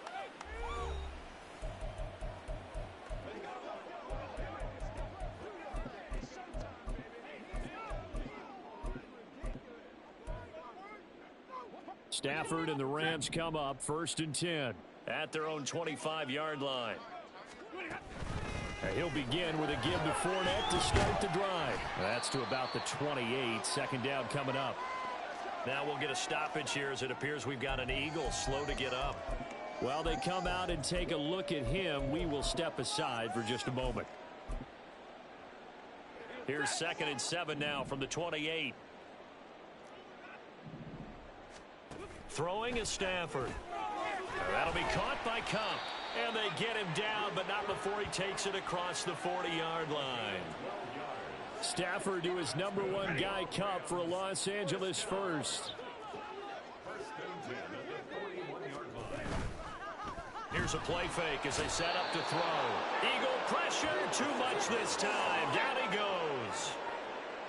Stafford and the Rams come up 1st and 10 at their own 25-yard line. He'll begin with a give to Fournette to start the drive. That's to about the 28. Second down coming up. Now we'll get a stoppage here as it appears we've got an Eagle slow to get up. While they come out and take a look at him, we will step aside for just a moment. Here's 2nd and 7 now from the 28. Throwing is Stafford. That'll be caught by Cup. And they get him down, but not before he takes it across the 40-yard line. Stafford to his #1 guy, Cup, for a Los Angeles first. Here's a play fake as they set up to throw. Eagle pressure, too much this time. Down he goes.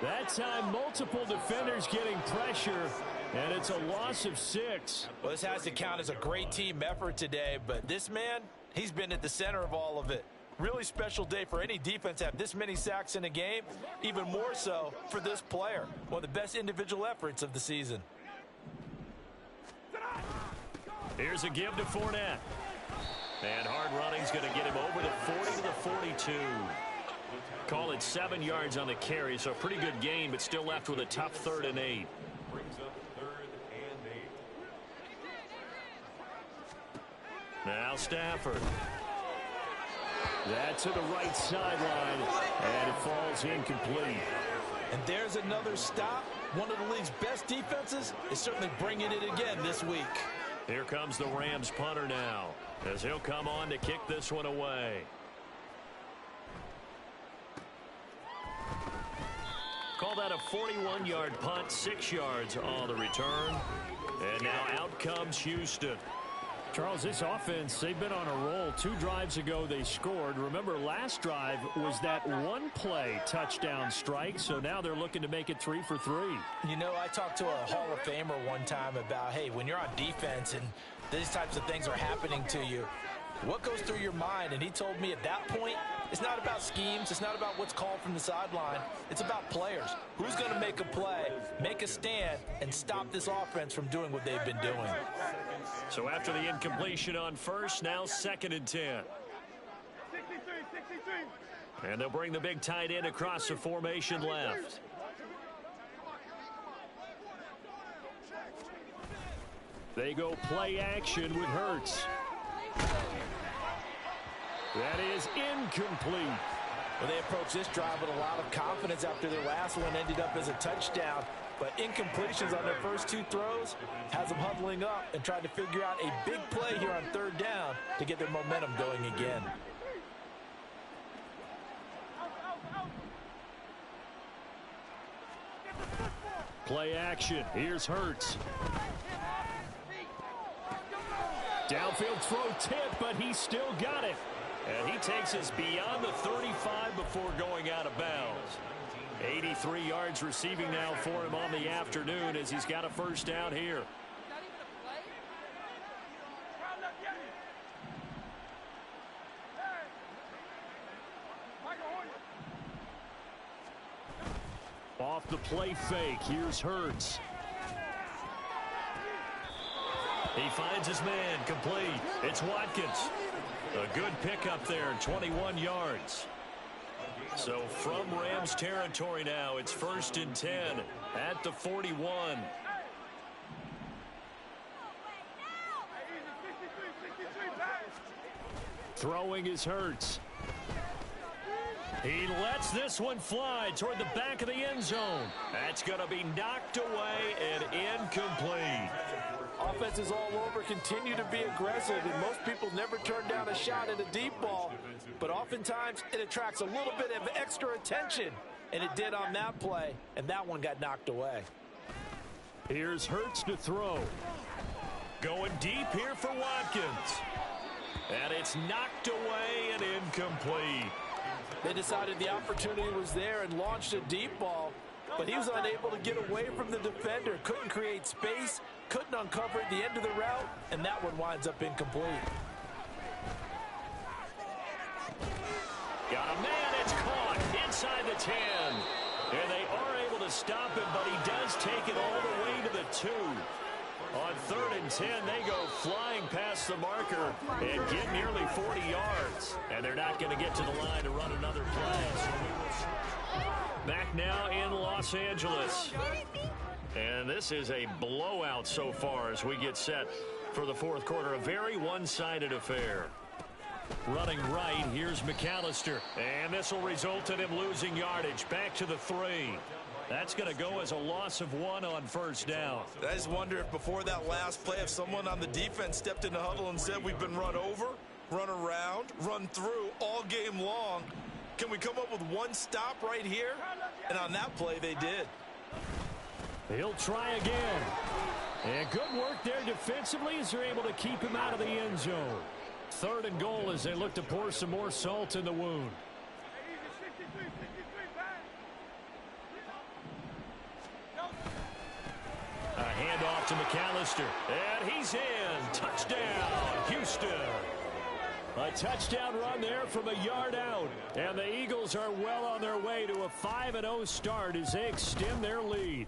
That time, multiple defenders getting pressure, and it's a loss of 6. Well, this has to count as a great team effort today, but this man, he's been at the center of all of it. Really special day for any defense to have this many sacks in a game, even more so for this player. One of the best individual efforts of the season. Here's a give to Fournette. And hard running's going to get him over the 40 to the 42. Call it 7 yards on the carry, so a pretty good gain, but still left with a tough 3rd and 8. Now Stafford. That's to the right sideline, and it falls incomplete. And there's another stop. One of the league's best defenses is certainly bringing it again this week. Here comes the Rams punter now, as he'll come on to kick this one away. Call that a 41-yard punt, 6 yards on the return. And now out comes Houston. Charles, this offense, they've been on a roll. 2 drives ago they scored. Remember, last drive was that one-play touchdown strike, so now they're looking to make it 3 for 3. You know, I talked to a Hall of Famer one time about, hey, when you're on defense and these types of things are happening to you, what goes through your mind? And he told me at that point, it's not about schemes. It's not about what's called from the sideline. It's about players. Who's going to make a play, make a stand, and stop this offense from doing what they've been doing? So after the incompletion on first, now 2nd and 10. And they'll bring the big tight end across the formation left. They go play action with Hurts. That is incomplete. Well, they approach this drive with a lot of confidence after their last one ended up as a touchdown. But incompletions on their first 2 throws has them huddling up and trying to figure out a big play here on 3rd down to get their momentum going again. Play action. Here's Hurts. Downfield throw tip, but he still got it. And he takes us beyond the 35 before going out of bounds. 83 yards receiving now for him on the afternoon as he's got a first down here. the play fake. Here's Hurts. He finds his man, complete. It's Watkins. A good pickup there, 21 yards. So from Rams territory now, it's 1st and 10 at the 41. Throwing is Hurts. He lets this one fly toward the back of the end zone. That's going to be knocked away and incomplete. Offenses all over continue to be aggressive, and most people never turn down a shot at a deep ball. But oftentimes, it attracts a little bit of extra attention, and it did on that play, and that one got knocked away. Here's Hurts to throw. Going deep here for Watkins. And it's knocked away and incomplete. They decided the opportunity was there and launched a deep ball, but he was unable to get away from the defender, couldn't create space, couldn't uncover at the end of the route, and that one winds up incomplete. Got a man, it's caught inside the 10. And they are able to stop him, but he does take it all the way to the 2. On 3rd and 10, they go flying past the marker and get nearly 40 yards. And they're not going to get to the line to run another play. Back now in Los Angeles. And this is a blowout so far as we get set for the 4th quarter. A very one-sided affair. Running right, here's McAllister. And this will result in him losing yardage. Back to the 3. That's going to go as a loss of 1 on 1st down. I just wonder if before that last play, if someone on the defense stepped in the huddle and said, we've been run over, run around, run through all game long. Can we come up with one stop right here? And on that play, they did. He'll try again. And good work there defensively as they're able to keep him out of the end zone. 3rd and goal as they look to pour some more salt in the wound. A handoff to McAllister. And he's in. Touchdown, Houston. A touchdown run there from a yard out. And the Eagles are well on their way to a 5-0 start as they extend their lead.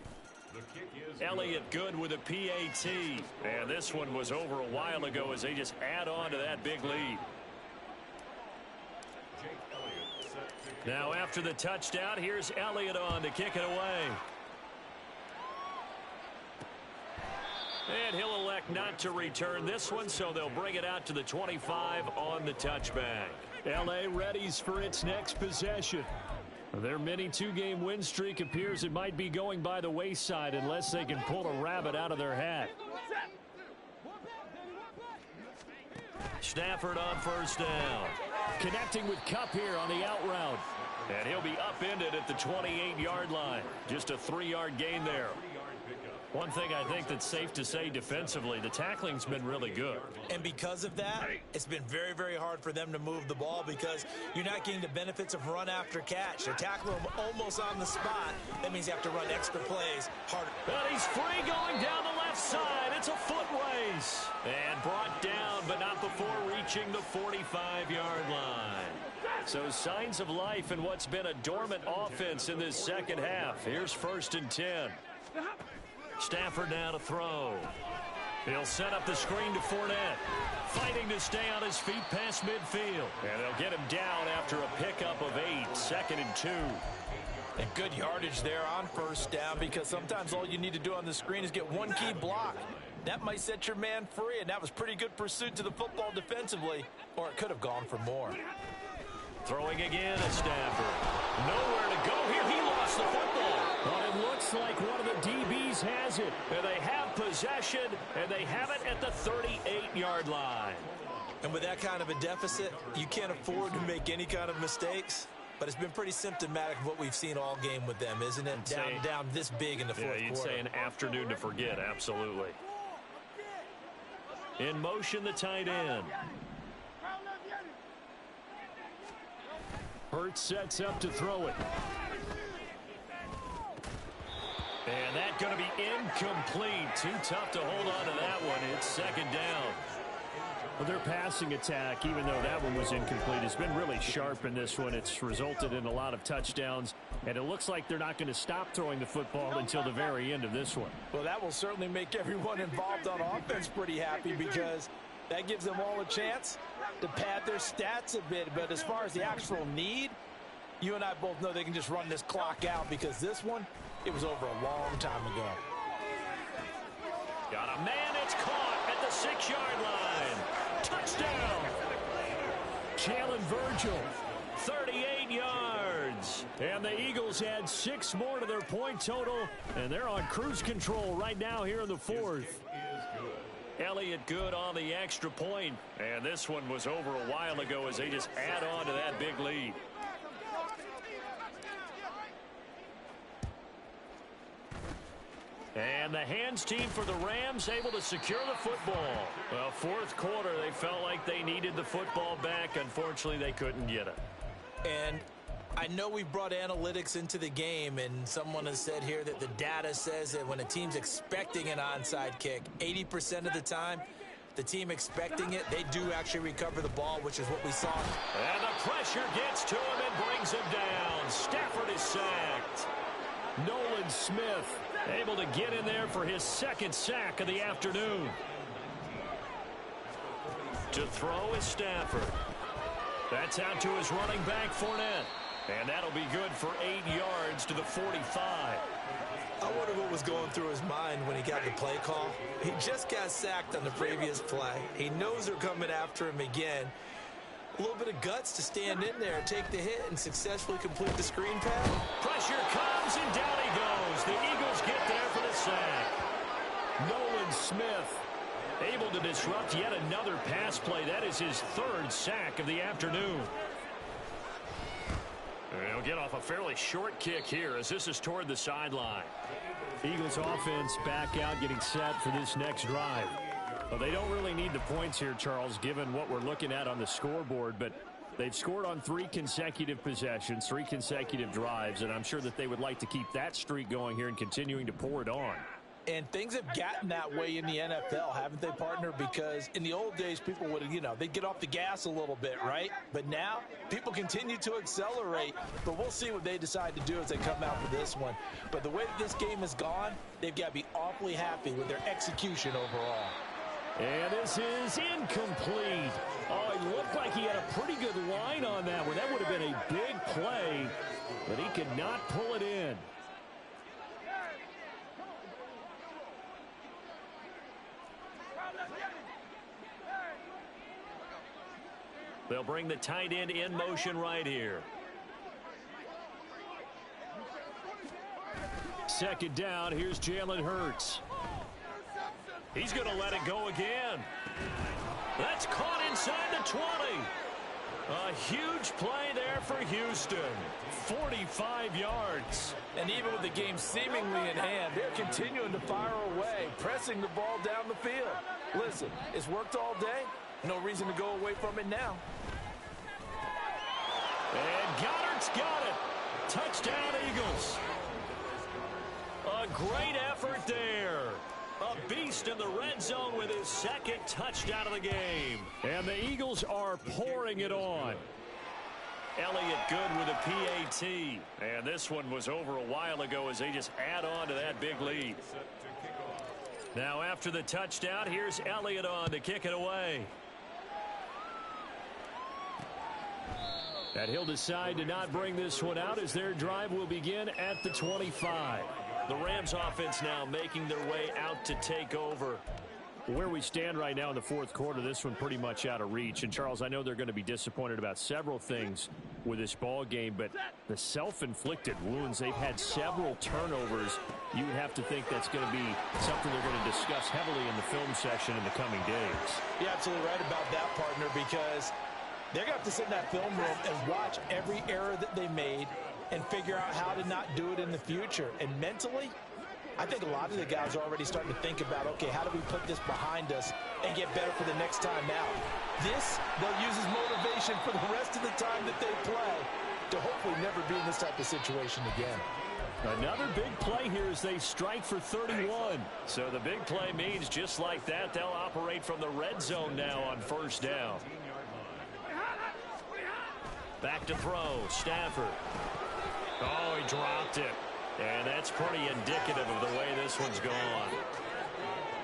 Elliott good with a PAT. And this one was over a while ago as they just add on to that big lead. Now after the touchdown, here's Elliott on to kick it away. And he'll elect not to return this one, so they'll bring it out to the 25 on the touchback. L.A. readies for its next possession. Their mini 2-game win streak appears it might be going by the wayside unless they can pull a rabbit out of their hat. Stafford on 1st down. Connecting with Kupp here on the out route. And he'll be upended at the 28-yard line. Just a 3-yard gain there. One thing I think that's safe to say defensively, the tackling's been really good. And because of that, it's been very, very hard for them to move the ball because you're not getting the benefits of run after catch. They're tackling them almost on the spot. That means you have to run extra plays harder. But he's free going down the left side. It's a foot race. And brought down, but not before reaching the 45-yard line. So signs of life in what's been a dormant offense in this second half. Here's 1st and 10. Stafford now to throw. He'll set up the screen to Fournette. Fighting to stay on his feet past midfield. And they'll get him down after a pickup of 8. 2nd and 2. And good yardage there on 1st down because sometimes all you need to do on the screen is get one key block. That might set your man free, and that was pretty good pursuit to the football defensively, or it could have gone for more. Throwing again at Stafford. Nowhere to go here. He lost the football. But it looks like one of the DBs has it. And they have possession, and they have it at the 38-yard line. And with that kind of a deficit, you can't afford to make any kind of mistakes. But it's been pretty symptomatic of what we've seen all game with them, isn't it? Down this big in the fourth quarter. Yeah, you'd say an afternoon to forget, absolutely. In motion, the tight end. Hurts sets up to throw it. And that's going to be incomplete. Too tough to hold on to that one. It's 2nd down. Well, their passing attack, even though that one was incomplete, has been really sharp in this one. It's resulted in a lot of touchdowns, and it looks like they're not going to stop throwing the football until the very end of this one. Well, that will certainly make everyone involved on offense pretty happy because that gives them all a chance to pad their stats a bit. But as far as the actual need, you and I both know they can just run this clock out because this one, it was over a long time ago. Got a man, it's caught at the 6-yard line. Touchdown! Jalen Virgil, 38 yards. And the Eagles add 6 more to their point total, and they're on cruise control right now here in the fourth. Elliott good on the extra point. And this one was over a while ago as they just add on to that big lead. And the hands team for the Rams able to secure the football. Well, fourth quarter, they felt like they needed the football back. Unfortunately, they couldn't get it. And I know we brought analytics into the game, and someone has said here that the data says that when a team's expecting an onside kick, 80% of the time, the team expecting it, they do actually recover the ball, which is what we saw. And the pressure gets to him and brings him down. Stafford is sacked. Nolan Smith able to get in there for his second sack of the afternoon. To throw is Stafford. That's out to his running back, Fournette. And that'll be good for 8 yards to the 45. I wonder what was going through his mind when he got the play call. He just got sacked on the previous play. He knows they're coming after him again. A little bit of guts to stand in there and take the hit and successfully complete the screen pass. Pressure comes, and down he goes. The Eagles get there for the sack. Nolan Smith able to disrupt yet another pass play. That is his 3rd sack of the afternoon. And he'll get off a fairly short kick here as this is toward the sideline. Eagles offense back out, getting set for this next drive. Well, they don't really need the points here, Charles, given what we're looking at on the scoreboard, but they've scored on 3 consecutive possessions, 3 consecutive drives, and I'm sure that they would like to keep that streak going here and continuing to pour it on. And things have gotten that way in the NFL, haven't they, partner? Because in the old days, people would, they'd get off the gas a little bit, right? But now, people continue to accelerate. But we'll see what they decide to do as they come out for this one. But the way that this game has gone, they've got to be awfully happy with their execution overall. And this is incomplete. Oh, it looked like he had a pretty good line on that one. That would have been a big play, but he could not pull it in. They'll bring the tight end in motion right here. Second down, here's Jalen Hurts. He's going to let it go again. That's caught inside the 20. A huge play there for Houston. 45 yards. And even with the game seemingly in hand, they're continuing to fire away, pressing the ball down the field. Listen, it's worked all day. No reason to go away from it now. And Goddard's got it. Touchdown, Eagles. A great effort there. A beast in the red zone with his 2nd touchdown of the game. And the Eagles are pouring it on. Elliott good with a PAT. And this one was over a while ago as they just add on to that big lead. Now after the touchdown, here's Elliott on to kick it away. And he'll decide to not bring this one out as their drive will begin at the 25. The Rams offense now making their way out to take over. Where we stand right now in the fourth quarter, this one pretty much out of reach. And, Charles, I know they're going to be disappointed about several things with this ball game, but the self-inflicted wounds, they've had several turnovers. You would have to think that's going to be something they're going to discuss heavily in the film session in the coming days. You're absolutely right about that, partner, because they're going to have to sit in that film room and watch every error that they made and figure out how to not do it in the future. And mentally, I think a lot of the guys are already starting to think about, okay, how do we put this behind us and get better for the next time out? This, they'll use as motivation for the rest of the time that they play to hopefully never be in this type of situation again. Another big play here as they strike for 31. So the big play means just like that, they'll operate from the red zone now on first down. Back to throw, Stafford. Oh, he dropped it. And that's pretty indicative of the way this one's gone.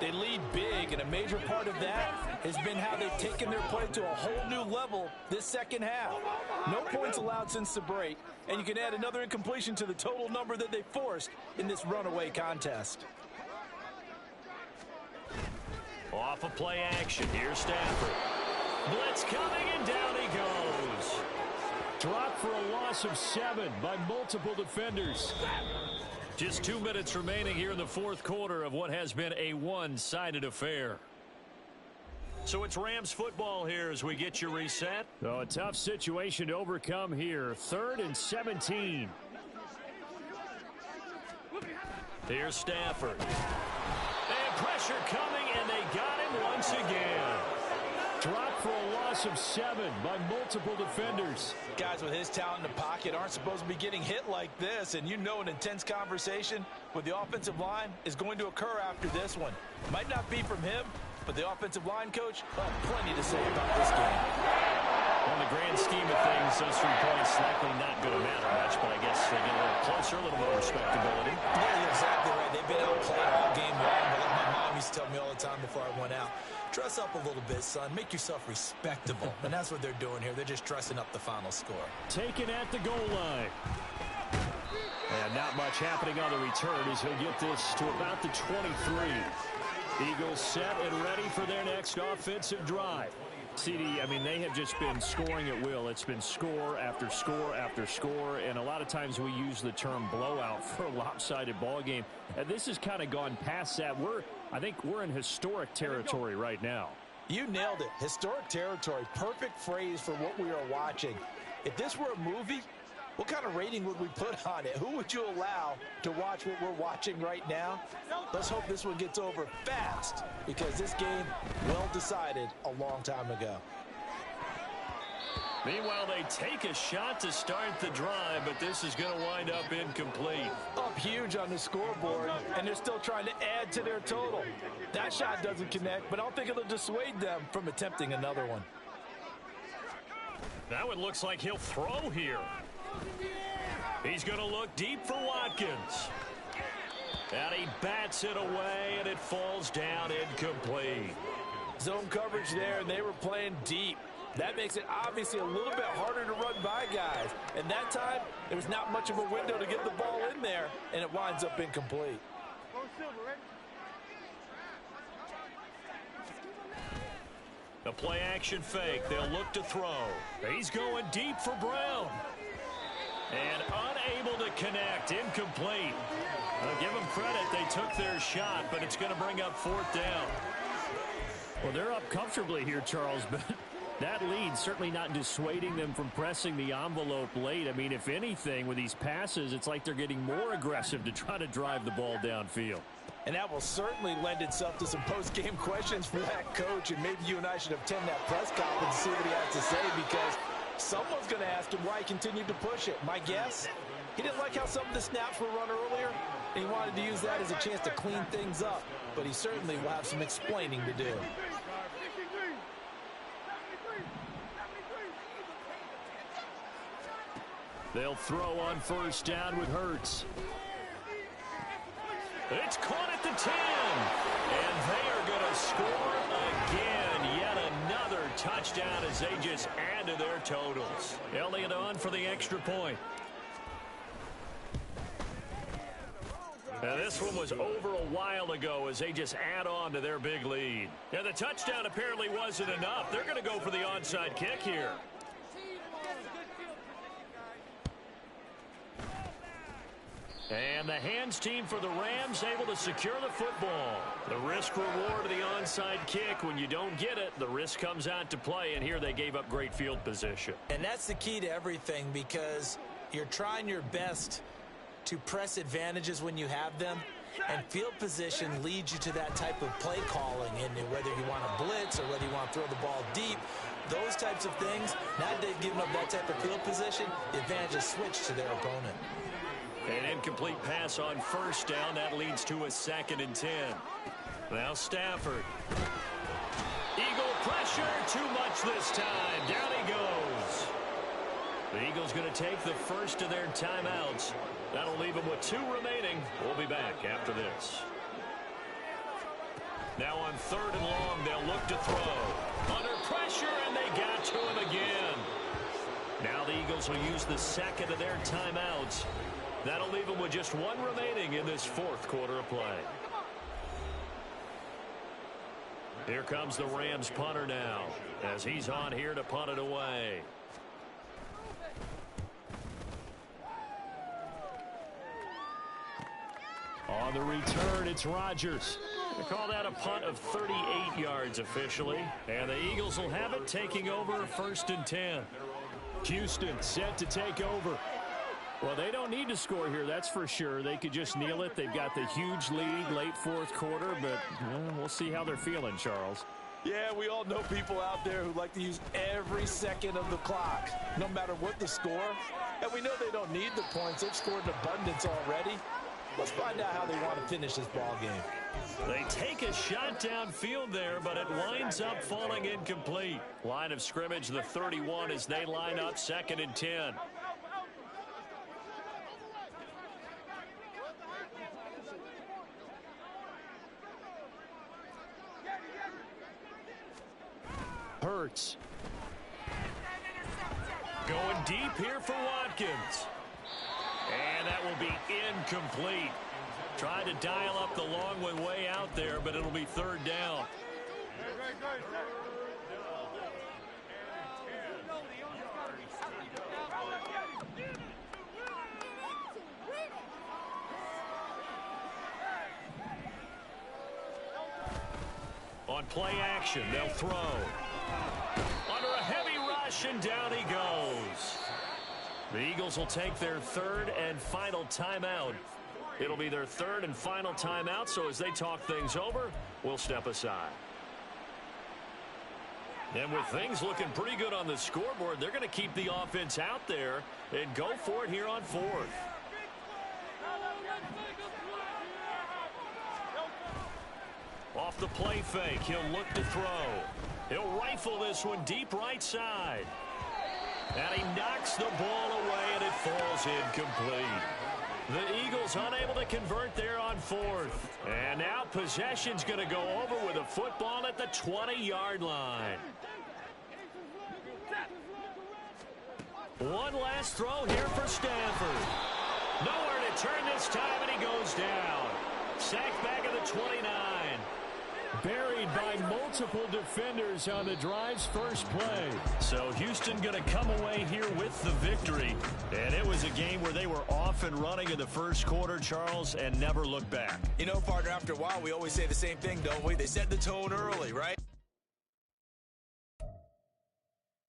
They lead big, and a major part of that has been how they've taken their play to a whole new level this second half. No points allowed since the break, and you can add another incompletion to the total number that they forced in this runaway contest. Off of play action, here's Stafford. Blitz coming, and down he goes. Dropped for a loss of 7 by multiple defenders. Just 2 minutes remaining here in the fourth quarter of what has been a one-sided affair. So it's Rams football here as we get you reset. Oh, a tough situation to overcome here. 3rd and 17. Here's Stafford. And pressure coming, and they got him once again. Dropped for a loss of 7 by multiple defenders. Guys with his talent in the pocket aren't supposed to be getting hit like this, and you know an intense conversation with the offensive line is going to occur after this one. Might not be from him, but the offensive line coach will have plenty to say about this game. On the grand scheme of things, those 3 points likely not going to matter much, but I guess they get a little closer, a little more respectability. Yeah, you're exactly right. They've been outplayed all game long, but like my mom used to tell me all the time before I went out, dress up a little bit, son. Make yourself respectable. And that's what they're doing here. They're just dressing up the final score. Taken at the goal line. And not much happening on the return as he'll get this to about the 23. Eagles set and ready for their next offensive drive. CD, I mean, they have just been scoring at will. It's been score after score after score, and a lot of times we use the term blowout for a lopsided ball game. And this has kind of gone past that. I think we're in historic territory right now. You nailed it. Historic territory. Perfect phrase for what we are watching. If this were a movie, what kind of rating would we put on it? Who would you allow to watch what we're watching right now? Let's hope this one gets over fast, because this game, well decided a long time ago. Meanwhile, they take a shot to start the drive, but this is going to wind up incomplete. Up huge on the scoreboard, and they're still trying to add to their total. That shot doesn't connect, but I don't think it'll dissuade them from attempting another one. Now it looks like he'll throw here. He's going to look deep for Watkins. And he bats it away, and it falls down incomplete. Zone coverage there, and they were playing deep. That makes it obviously a little bit harder to run by guys. And that time, there was not much of a window to get the ball in there, and it winds up incomplete. The play action fake. They'll look to throw. He's going deep for Brown. And unable to connect. Incomplete. I'll give them credit. They took their shot, but it's going to bring up 4th down. Well, they're up comfortably here, Charles, but that lead certainly not dissuading them from pressing the envelope late. I mean, if anything, with these passes, it's like they're getting more aggressive to try to drive the ball downfield. And that will certainly lend itself to some post-game questions for that coach, and maybe you and I should attend that press conference to see what he has to say, because someone's going to ask him why he continued to push it. My guess, he didn't like how some of the snaps were run earlier, and he wanted to use that as a chance to clean things up. But he certainly will have some explaining to do. They'll throw on first down with Hurts. It's caught at the 10. And they are going to score again. Yet another touchdown as they just add to their totals. Elliott on for the extra point. Now this one was over a while ago as they just add on to their big lead. Now the touchdown apparently wasn't enough. They're going to go for the onside kick here. And the hands team for the Rams able to secure the football. The risk reward of the onside kick. When you don't get it, the risk comes out to play, and here they gave up great field position. And that's the key to everything, because you're trying your best to press advantages when you have them, and field position leads you to that type of play calling. And whether you want to blitz or whether you want to throw the ball deep, those types of things, now that they've given up that type of field position, the advantage is switched to their opponent. An incomplete pass on first down. That leads to a 2nd and 10. Now Stafford. Eagle pressure. Too much this time. Down he goes. The Eagles going to take the first of their timeouts. That'll leave them with 2 remaining. We'll be back after this. Now on 3rd and long, they'll look to throw. Under pressure, and they got to him again. Now the Eagles will use the 2nd of their timeouts. That'll leave them with just 1 remaining in this 4th quarter of play. Here comes the Rams punter now, as he's on here to punt it away. On the return, it's Rodgers. They call that a punt of 38 yards officially. And the Eagles will have it, taking over 1st and 10. Houston set to take over. Well, they don't need to score here, that's for sure. They could just kneel it. They've got the huge lead late 4th quarter, but we'll see how they're feeling, Charles. Yeah, we all know people out there who like to use every second of the clock, no matter what the score. And we know they don't need the points. They've scored in abundance already. Let's find out how they want to finish this ball game. They take a shot downfield there, but it winds up falling incomplete. Line of scrimmage, the 31, as they line up 2nd and 10. Hurts. Going deep here for Watkins. And that will be incomplete. Tried to dial up the long one way out there, but it'll be 3rd down. On play action, they'll throw. Under a heavy rush, and down he goes. The Eagles will take their 3rd and final timeout. It'll be their 3rd and final timeout, so as they talk things over, we'll step aside. And with things looking pretty good on the scoreboard, they're going to keep the offense out there and go for it here on 4th. Off the play fake, he'll look to throw. He'll rifle this one deep right side. And he knocks the ball away, and it falls incomplete. The Eagles unable to convert there on 4th. And now possession's going to go over with a football at the 20-yard line. One last throw here for Stafford. Nowhere to turn this time, and he goes down. Sacked back at the 29. Buried by multiple defenders on the drive's first play. So Houston going to come away here with the victory. And it was a game where they were off and running in the first quarter, Charles, and never looked back. You know, partner, after a while, we always say the same thing, don't we? They set the tone early, right?